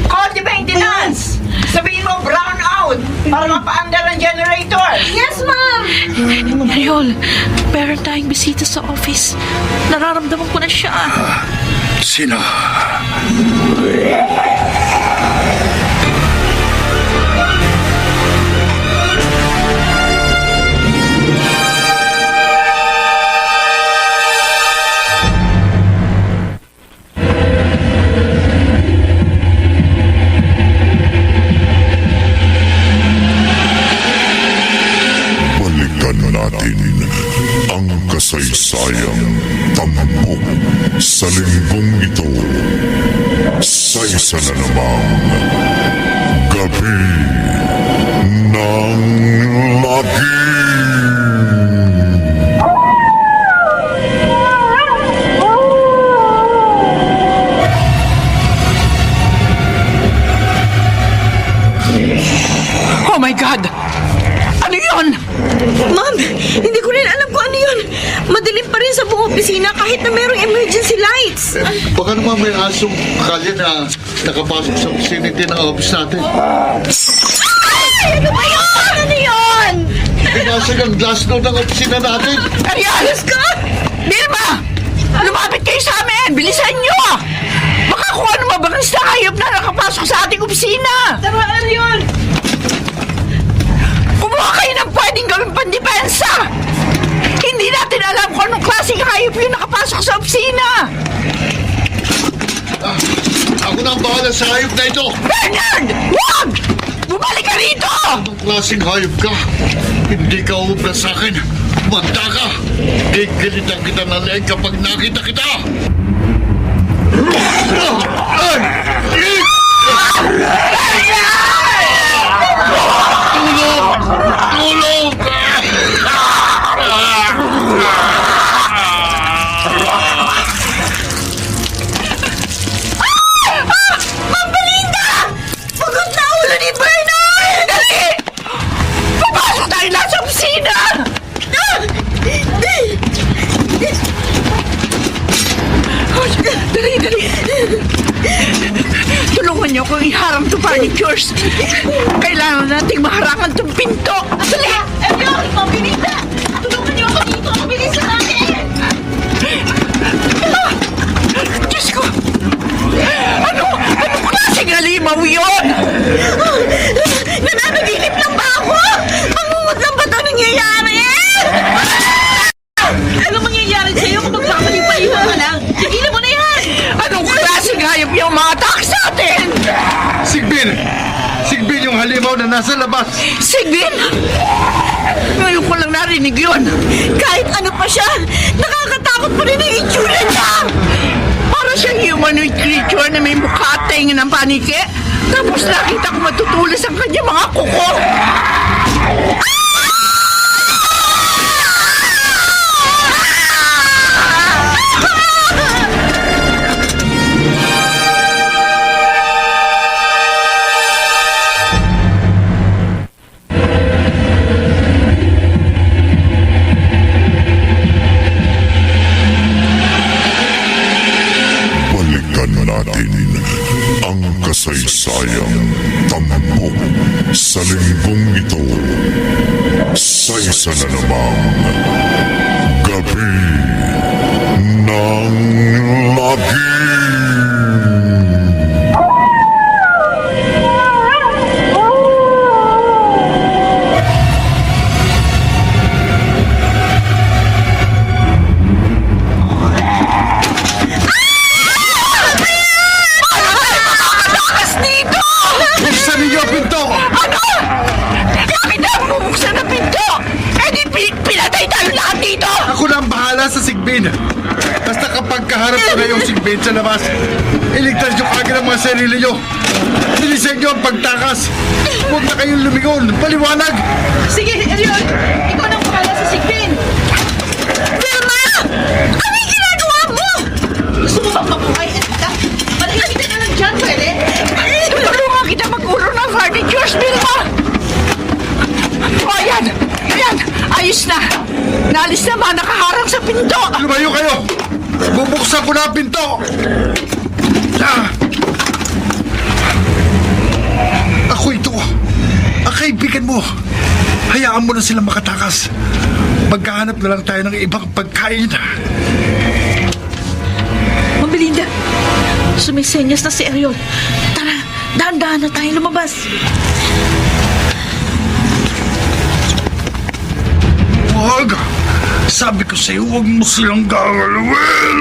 S7: Call the maintenance! Sabihin mo brown out para mapaandar ang generator.
S6: Yes, ma'am!
S5: Ariel, meron tayong bisita sa office. Nararamdaman ko na siya.
S2: Sino?
S1: Balikan natin ang kasaysayang tampok sa linggong ito sa isa na namang gabi ng lagim.
S7: Oh my God! Ano yun?
S6: Ma'am, hindi ko rin alam kung ano yun. Madilim pa rin sa buong opisina kahit na mayroong emergency lights.
S4: Baka naman may asong kalye na nakapasok sa opisina din ng office natin.
S6: Ay! Ano ba yun? Ano yun?
S4: Binasag ang glass door ng opisina natin.
S7: Ariel!
S6: Ka?
S7: Vilma! Lumapit kayo sa amin! Bilisan nyo! Baka kung ano mabangis na hayop na nakapasok sa ating opisina!
S6: Tara, ano yun?
S7: Kumuha kayo ng pwedeng gawing pandepensa! Hindi natin alam kung anong klaseng hayop yung nakapasok sa opisina!
S4: Ako na ang bahala sa hayop na ito.
S7: Bernard! Wag! Bumalik ka rito!
S4: Anong klaseng hayop ka? Hindi ka ubra sa akin. Manda ka! Gigilitan kita ng leeg kapag nakita kita! Ay! Tulong! Tulong!
S6: Ma'am Belinda! Pagod na ulo ni Bernard!
S7: Dali! Papasok tayo na sa opisina! Dali, dali! Tulungan niyo kung iharang to panicures. Kailangan nating maharangan tong pinto. Dali!
S6: Ariel, Ma'am Belinda! Tulungan niyo ako dito! Bilisan natin!
S7: Diyos ko! Anong klaseng halimaw yun?
S6: Nananaginip lang ba ako? Pangungod lang ba ito nangyayari? Anong mangyayari sa'yo kung magpapalipayo ka lang? Tigilan mo na yan!
S7: Anong klaseng hayop yung mga attack sa atin?
S2: Sigbin! Sigbin yung halimaw na nasa labas!
S7: Sigbin! Ngayon ko lang narinig yun.
S6: Kahit ano pa siya, nakakatakot pa rin ang itsura niya!
S7: Para siyang humanoid creature na may mukha at tenga ng panike. Tapos nakita ko matutulis ang kanyang mga kuko.
S1: ang kasaysayan tampok sa linggong ito sa isa na namang gabi ng lagim.
S2: Buksan ninyo ang pinto!
S7: Bakit na bubuksan ang pinto? Eh di pinatay tayo lahat dito!
S2: Ako na ang bahala sa sigbin. Basta kapag kaharap ko na yung sigbin sa labas, iligtas nyo kagad ang mga sarili nyo. Bilisan nyo ang pagtakas. Huwag na kayong lumingon. Paliwanag!
S5: Sige, Ariel! Ikaw nang pakala sa sigbin!
S6: Vilma! Ano yung ginagawa mo?
S5: Gusto mo bang mabuhay, Anita? Malahimik ka na lang dyan, pwede?
S7: Tulungan kita mag-uro ng furnitures, Vilma! O, ayan! Ayan! Ayos na! Naalis na mga nakaharang sa pinto!
S2: Lumayo kayo! Bubuksan ko na ang pinto! Ah! Ako ito. Ang kaibigan mo. Hayaan mo na silang makatakas. Maghahanap na lang tayo ng ibang pagkain.
S5: Ma'am Belinda, sumisenyas na si Ariel. Tara, dahan-dahan na tayo lumabas.
S2: Huwag! Sabi ko sa'yo, huwag mo silang gagalawin!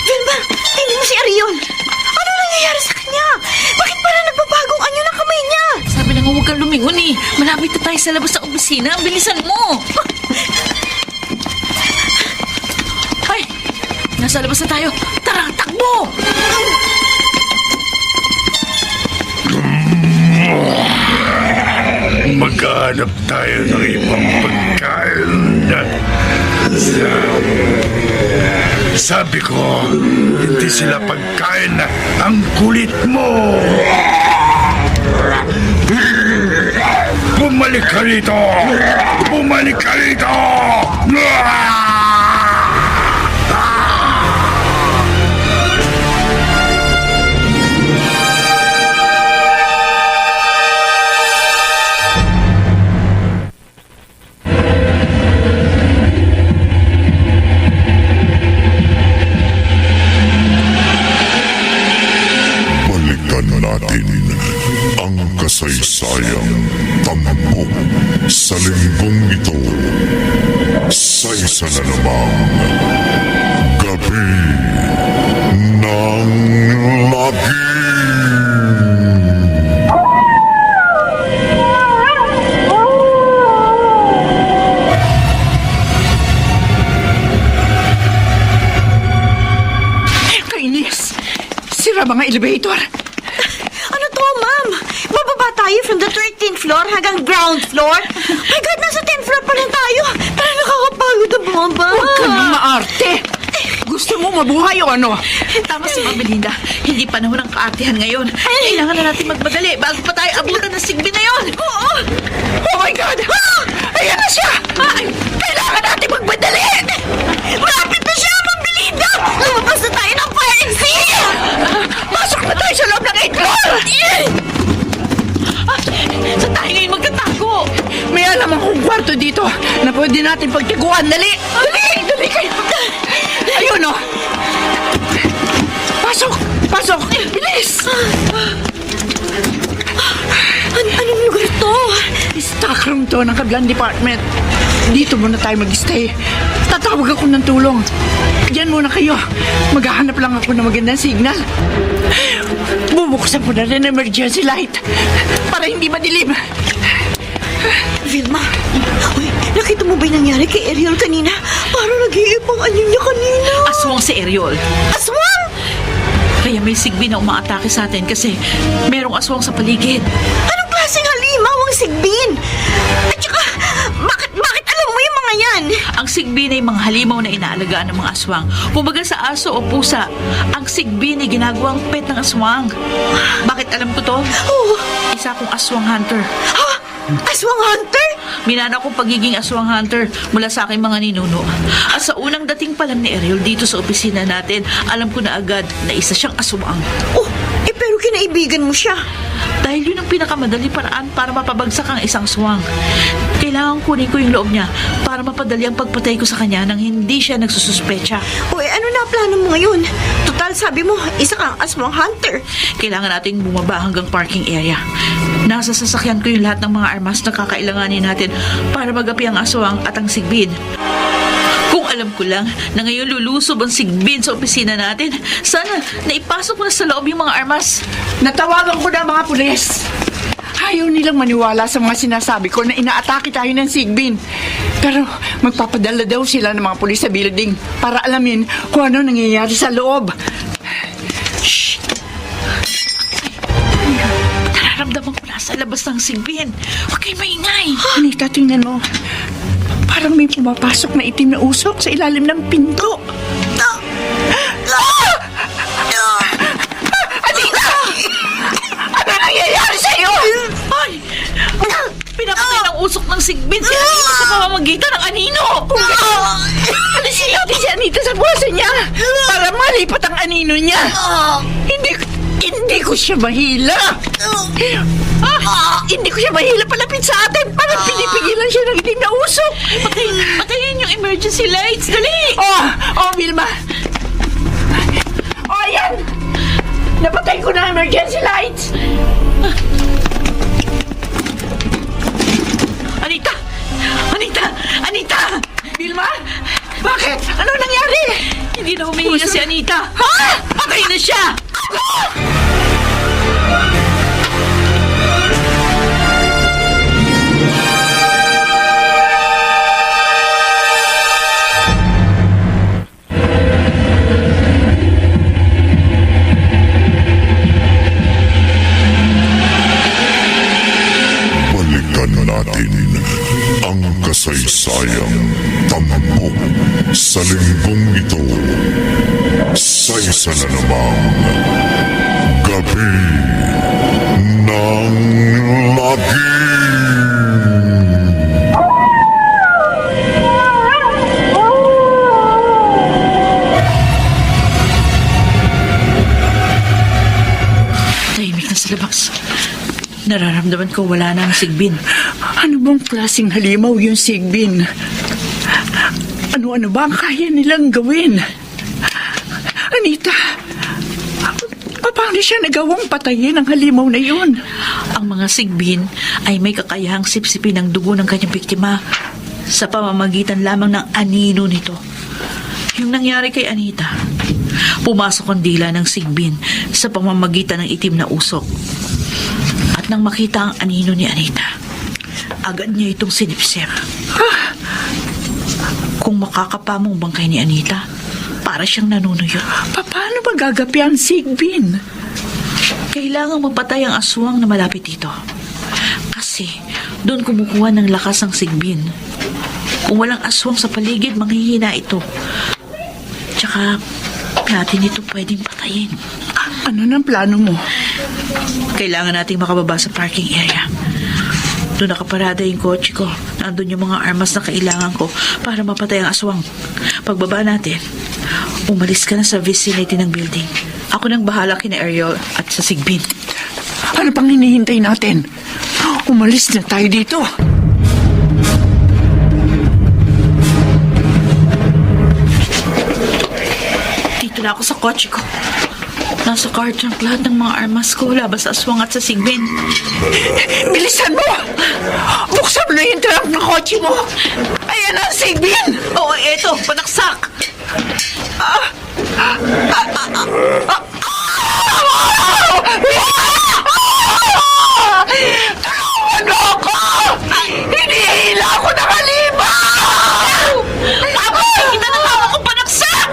S6: Vilma, tingnan mo si Ariel. Ano nangyayari sa kanya? Bakit parang nagbabagong anyo ng kamay niya?
S5: Sabi na nga huwag kang lumingon eh. Malapit na tayo sa labas ng opisina. Ang bilisan mo. Ay, nasa labas na tayo. Tara, takbo!
S2: Maghanap tayo ng ibang pagkain. Sabi ko, hindi sila pagkain. Ang kulit mo! Bumalik ka rito! Bumalik ka rito!
S1: Balikan natin ang kasaysayan tampok sa linggong ito sa isa na namang gabi ng lagim.
S7: Kainis! Sira mga elevator!
S6: Ano to, ma'am? Bababa tayo from the 13th floor hanggang ground floor? My God, nasa 10th floor pa lang tayo. Parang nakakapagod na bumaba.
S7: Huwag ka nang maarte! Gusto mo mabuhay o ano?
S5: Tama si Ma'am Belinda. Hindi panahon ng kaartihan ngayon. Kailangan na natin magmadali bago pa tayo abutan ng sigbin na yon.
S6: Oo!
S7: Oh my God! Ayan na siya! Kailangan natin magmadali!
S6: Malapit na siya, Ma'am Belinda! Lumabas na tayo ng fire exit!
S7: Pasok na tayo sa loob ng 8th floor!
S5: Saan tayo ngayon magtatago?
S7: May alam akong kwarto dito na pwede natin pagtiguan. Dali! Dali! Dali kayo! Ayun o! Pasok! Pasok! Bilis!
S6: Anong lugar to?
S7: Stock room to ng kabilang department. Dito muna tayo mag-stay. Tatawag ako ng tulong. Diyan muna kayo. Maghahanap lang ako ng magandang signal. Bubuksan ko na rin ang emergency light para hindi madilim.
S6: Vilma, uy, nakita mo ba yung nangyari kay Ariel kanina? Parang nag-iipang anyo niya kanina.
S5: Aswang si Ariel.
S6: Aswang!
S5: Kaya may sigbin na umaatake sa atin kasi merong aswang sa paligid.
S6: Anong klaseng halimaw ang sigbin? At saka, bakit alam mo yung mga yan?
S5: Ang sigbin ay mga halimaw na inaalagaan ng mga aswang. Kumbaga sa aso o pusa, ang sigbin ay ginagawang pet ng aswang. Bakit alam ko to?
S6: Oh,
S5: Isa akong aswang hunter.
S6: ha? Aswang hunter?
S5: Minana ko pagiging aswang hunter mula sa aking mga ninuno. At sa unang dating pa lang ni Ariel dito sa opisina natin, alam ko na agad na isa siyang aswang.
S6: Oh, pero kinaibigan mo siya.
S5: Dahil yun ang pinakamadali paraan para mapabagsak ang isang swang. Kailangan kunin ko yung loob niya para mapadali ang pagpatay ko sa kanya nang hindi siya nagsususpecha.
S6: O ano na ang plano mo ngayon? Total, sabi mo, isa kang aswang hunter.
S5: Kailangan nating bumaba hanggang parking area. Nasa sasakyan ko yung lahat ng mga armas na kakailanganin natin para magapi ang aswang at ang sigbin. Kung alam ko lang na ngayon lulusob ang sigbin sa opisina natin, sana naipasok mo na sa loob yung mga armas.
S7: Natawagan ko na ang mga pulis. Ayaw nilang maniwala sa mga sinasabi ko na inaatake tayo ng sigbin. Pero magpapadala daw sila ng mga pulis sa building para alamin kung ano nangyayari sa loob. Shh!
S5: Nararamdaman ko na sa labas ng sigbin. Huwag kayo maingay.
S7: Anita, tingnan mo. Parang may pumapasok na itim na usok sa ilalim ng pinto. Anita! Ano nangyayari sa'yo?
S5: Ay! Pinapatay ng usok ng sigbin si Anita sa pamamagitan ng anino!
S7: Alisin si Anita sa buwasan niya para malipat ang anino niya. Hindi ko siya mahila. Hindi ko siya mahila palapit sa atin. Parang pinipigilan siya ng itim na usok.
S5: Patayin yung emergency lights! Dali!
S7: Vilma. Ayan! Napatay ko na ang emergency lights.
S5: Anita! Anita! Anita!
S7: Vilma? Bakit? Ano nangyari?
S5: Hindi na humihinga si Anita! Patay na siya!
S1: Balikan natin ang kasaysayang tampok sa linggong ito. Sa isa na namang gabi ng lagim.
S5: Tahimik na sa labas. Nararamdaman ko wala na ang sigbin.
S7: Ano bang klaseng halimaw yung sigbin? Ano-ano ba ang kaya nilang gawin? Anita, paano siya nagawang patayin ang halimaw na yun?
S5: Ang mga sigbin ay may kakayahang sipsipin ang dugo ng kanyang biktima sa pamamagitan lamang ng anino nito. Yung nangyari kay Anita, pumasok ang dila ng sigbin sa pamamagitan ng itim na usok. At nang makita ang anino ni Anita, agad niya itong sinipsip. Kung makakapa mo ang bangkay ni Anita, para siyang nanunuyo.
S7: Paano magagapi ang sigbin?
S5: Kailangang mapatay ang aswang na malapit dito. Kasi doon kumukuha ng lakas ang sigbin. Kung walang aswang sa paligid, manghihina ito. Tsaka natin ito pwedeng patayin.
S7: Ano nang plano mo?
S5: Kailangan nating makababa sa parking area. Doon nakaparada yung kotse ko. Nandun yung mga armas na kailangan ko para mapatay ang aswang. Pagbaba natin, umalis ka na sa vicinity ng building. Ako nang bahala kina Ariel at sa sigbin.
S7: Ano pang hinihintay natin? Umalis na tayo dito.
S5: Dito na ako sa kotse ko. Nasa car trunk lahat ng mga armas ko labas sa aswang at sa sigbin.
S7: Bilisan mo! Buksan mo na yung trunk ng kotse mo! Ayan ang sigbin!
S5: Oo, eto, panaksak!
S7: Tulungan mo ako! Hinihila ako ng halimaw!
S5: Tapos, kita na hawa ko panaksak!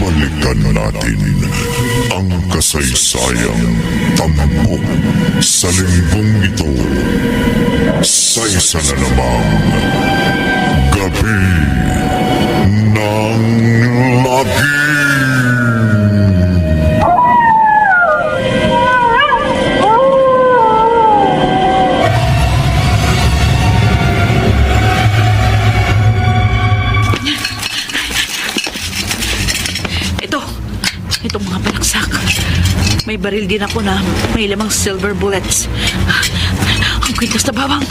S1: Balikan natin ang kasaysayang tampok sa linggong ito sa isa na namang gabi ng lagi.
S5: Itong mga palaksak. May baril din ako na may lamang silver bullets. Ang kwintas na bawang.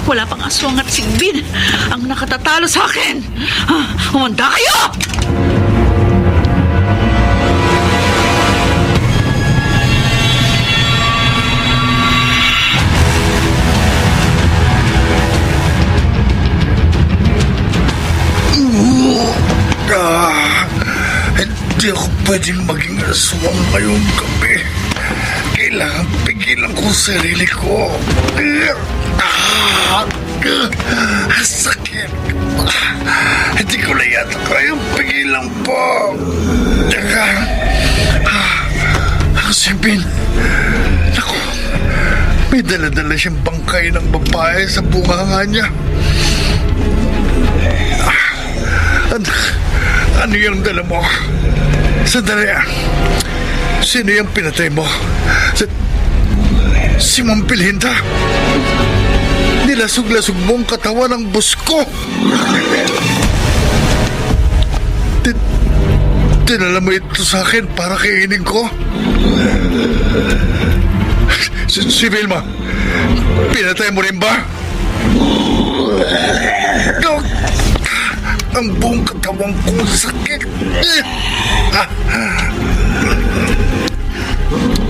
S5: Wala pang aswang at sigbin ang nakatatalo sa akin. Humanda kayo!
S2: Hindi ako pwedeng maging aswang ngayong gabi. Kailangan pigilan ko ang sarili ko. Sakit. Hindi ko na yata kayang pigilan po. Ang sipin. Naku, may dala-dala siyang bangkay ng babae sa bunganga niya. Ano yung dala mo? Sandali. Sino yung pinatay mo? Si Ma'am Belinda. Nilasog-lasog mo ang katawan ng boss ko. Dinala mo ito sa akin para kainin ko? Si Vilma, pinatay mo rin ba? Ang buong katawan ko sakit.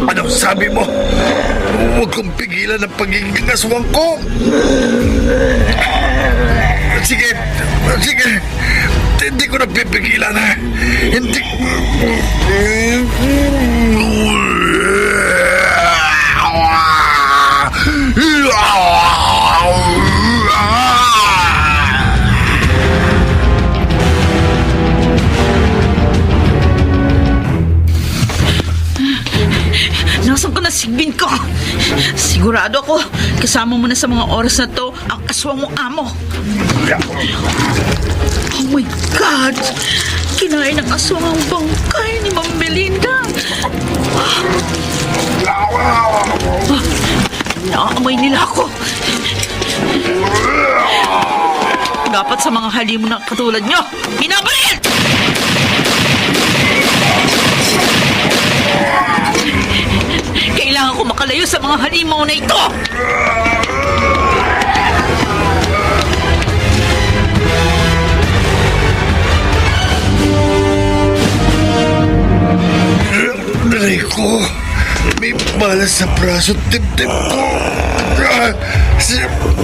S2: Anong sabi mo? Huwag kong pigilan ang pagiging aswang ko. Sige. Hindi ko na pipigilan. Hindi.
S5: Nasaan ka na sigbin ko? Sigurado ako, kasama mo na sa mga oras na to ang aswang mong amo. Oh my God! Kinain ng aswang ang bangkay ni Ma'am Belinda. Naamoy nila ako. Dapat sa mga halimo na katulad nyo, binabalin! Kailangan ko makalayo sa mga halimaw na ito!
S2: Rico, may balas sa braso at dibdib ko.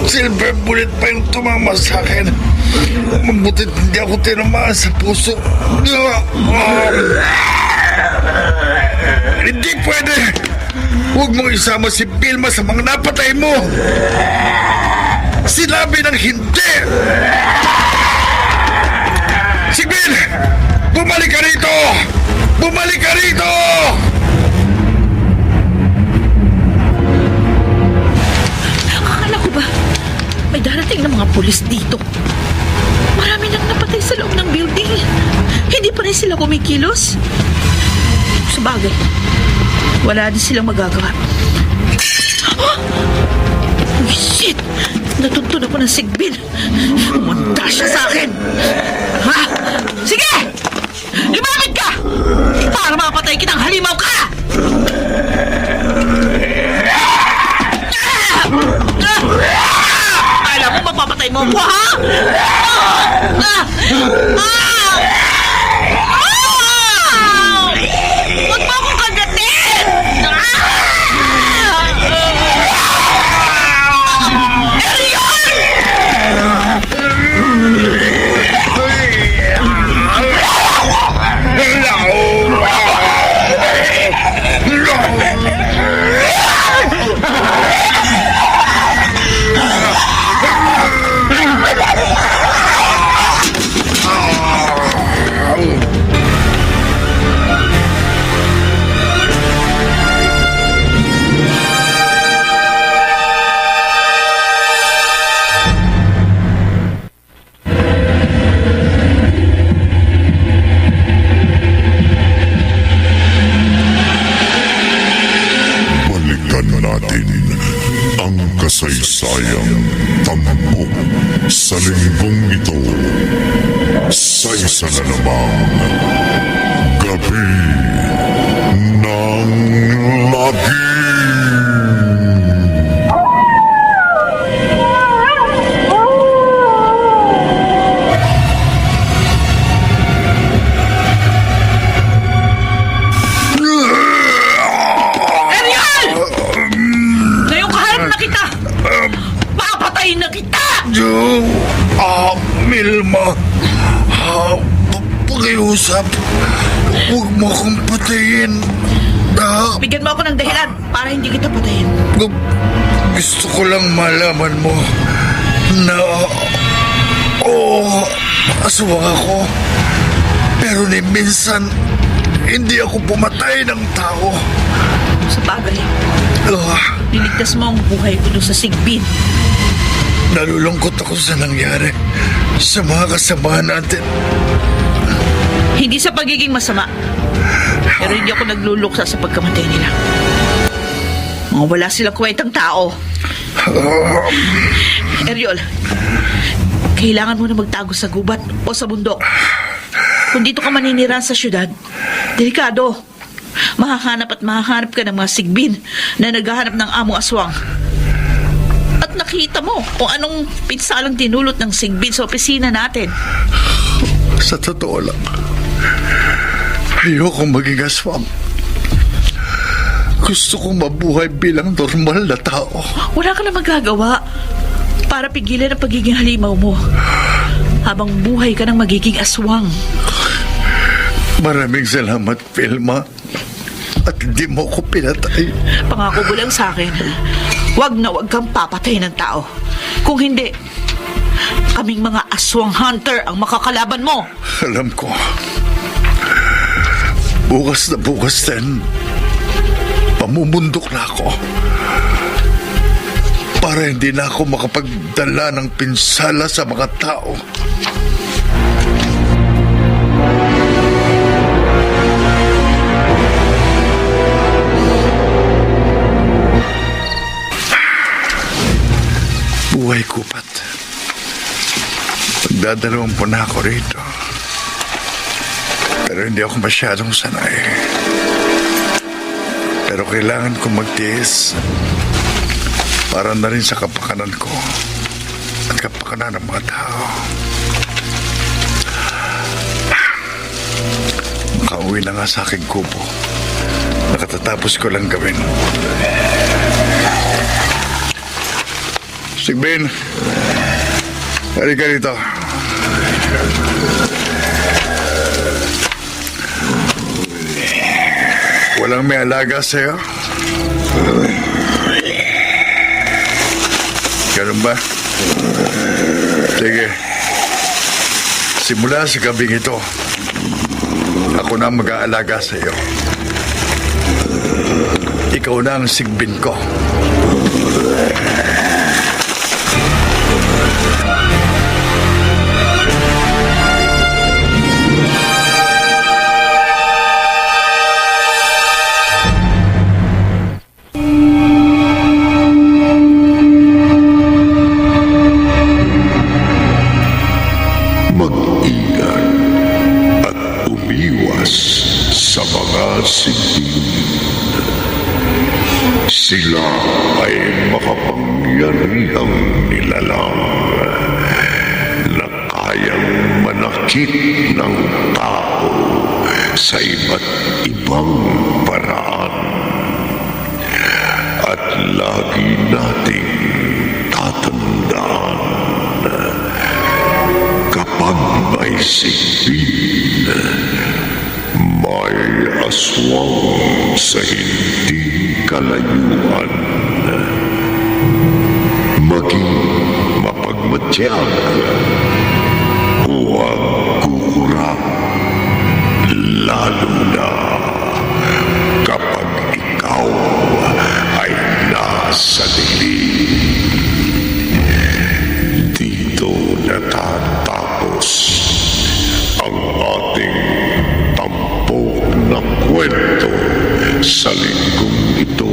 S2: Silver bullet pa yung tumama sa akin. Mabutit hindi ako tinamaan sa puso. Hindi pwede! Huwag mong isama si Vilma sa mga napatay mo! Sinabi ng hindi! Sigbin! Bumalik ka rito! Bumalik ka rito!
S5: Akala ko ba may darating na mga pulis dito? Marami nang napatay sa loob ng building. Hindi pa rin sila kumikilos. Sabagay, wala din silang magagawa. Oh! Oh, shit! Natuntun ako ng sigbin. Umanda siya sa akin. Ha? Sige! Lumapit ka! Para mapatay kitang halimaw ka! Alam mo mapapatay mo ako, ha? Huwag mo akong kagatin!
S1: kasaysayang tampok sa linggong ito sa isa na namang gabi ng lagi.
S5: Ariel! Ngayong kaharap na kita! Papatayin na kita!
S2: Milma. Pakiusap. Huwag mo akong patayin.
S5: Bigyan mo ako ng dahilan para hindi kita patayin.
S2: Gusto ko lang malaman mo na aswang ako. Pero ni minsan, hindi ako pumatay ng tao.
S5: Sa bagay, niligtas mo ang buhay ko doon sa Sigbin.
S2: Nalulungkot ako sa nangyari sa mga kasama natin.
S5: Hindi sa pagiging masama, pero hindi ako nagluluksa sa pagkamatay nila. Mga wala silang kwentang tao. Ariel, kailangan mo na magtago sa gubat o sa bundok. Kung dito ka maninirahan sa syudad, delikado. Mahahanap ka ng mga Sigbin na naghahanap ng among aswang. At nakita mo kung anong pinsalang tinulot ng Sigbin sa opisina natin.
S2: Sa totoo lang, ayokong maging aswang. Gusto kong mabuhay bilang normal na tao.
S5: Wala ka na magagawa para pigilan ang pagiging halimaw mo habang buhay ka ng magiging aswang.
S2: Maraming salamat, Vilma. At hindi mo ko pinatay.
S5: Pangako mo lang sa akin, wag na wag kang papatay ng tao. Kung hindi, kaming mga aswang hunter ang makakalaban mo.
S2: Alam ko. Bukas na bukas din, pamumundok na ako. Para hindi na ako makapagdala ng pinsala sa mga tao. Buhay kupat. Magdadalawang po na ako rito. Pero hindi ako masyadong sanay. Pero kailangan kong magtiis para na rin sa kapakanan ko at kapakanan ng mga tao. Makauwi na nga sa aking kubo. Nakatatapos ko lang gawin. Sigbin, halika dito. Walang may alaga sa'yo? Ganun ba? Sige. Simula sa gabing ito, ako na ang mag-aalaga sa'yo. Ikaw na ang Sigbin ko.
S1: Mag-ingat at umiwas sa mga Sigbin. Sila ay makapangyarihang nilalang na kayang manakit ng tao sa iba't ibang paraan. At lagi nating tatandaan, kapag may Sigbin, may aswang sa hindi kalayuan. Maging mapagmatyag, huwag kukurap, lalo na kapag ikaw ay nasa dilim. Dito natatapos ang ating tampok na kwento sa linggong ito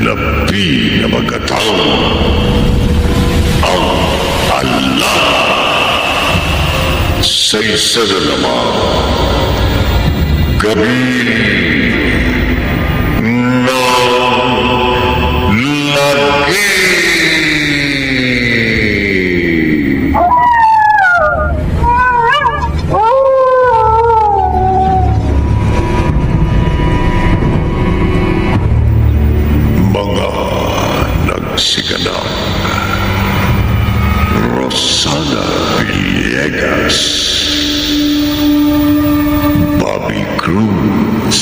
S1: na di na magkataw ang alam sa isa na naman gabi ng lagi. Mga nagsiganap Rosana Villegas, Bobby Cruz,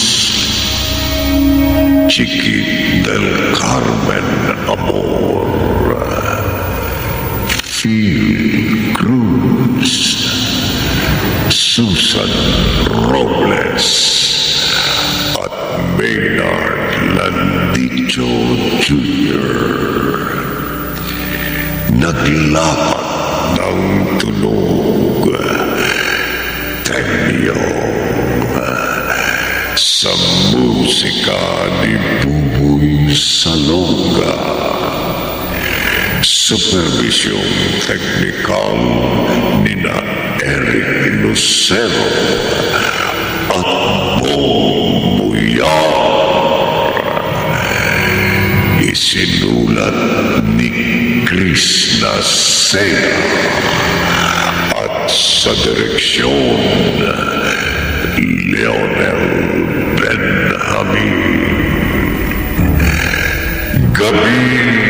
S1: Chiquit del Carmen Amor, Phil Cruz, Susan Robles, at Maynard Landicho Jr. Naglapat ng tunog Tenyong sa musika ni Buboy Salonga. Supervisyong teknikal ni na Eric Lucero at Bong Muyar. Isinulat ni Chris Nasea at sa direksyon Leonel Benjamin. Gabi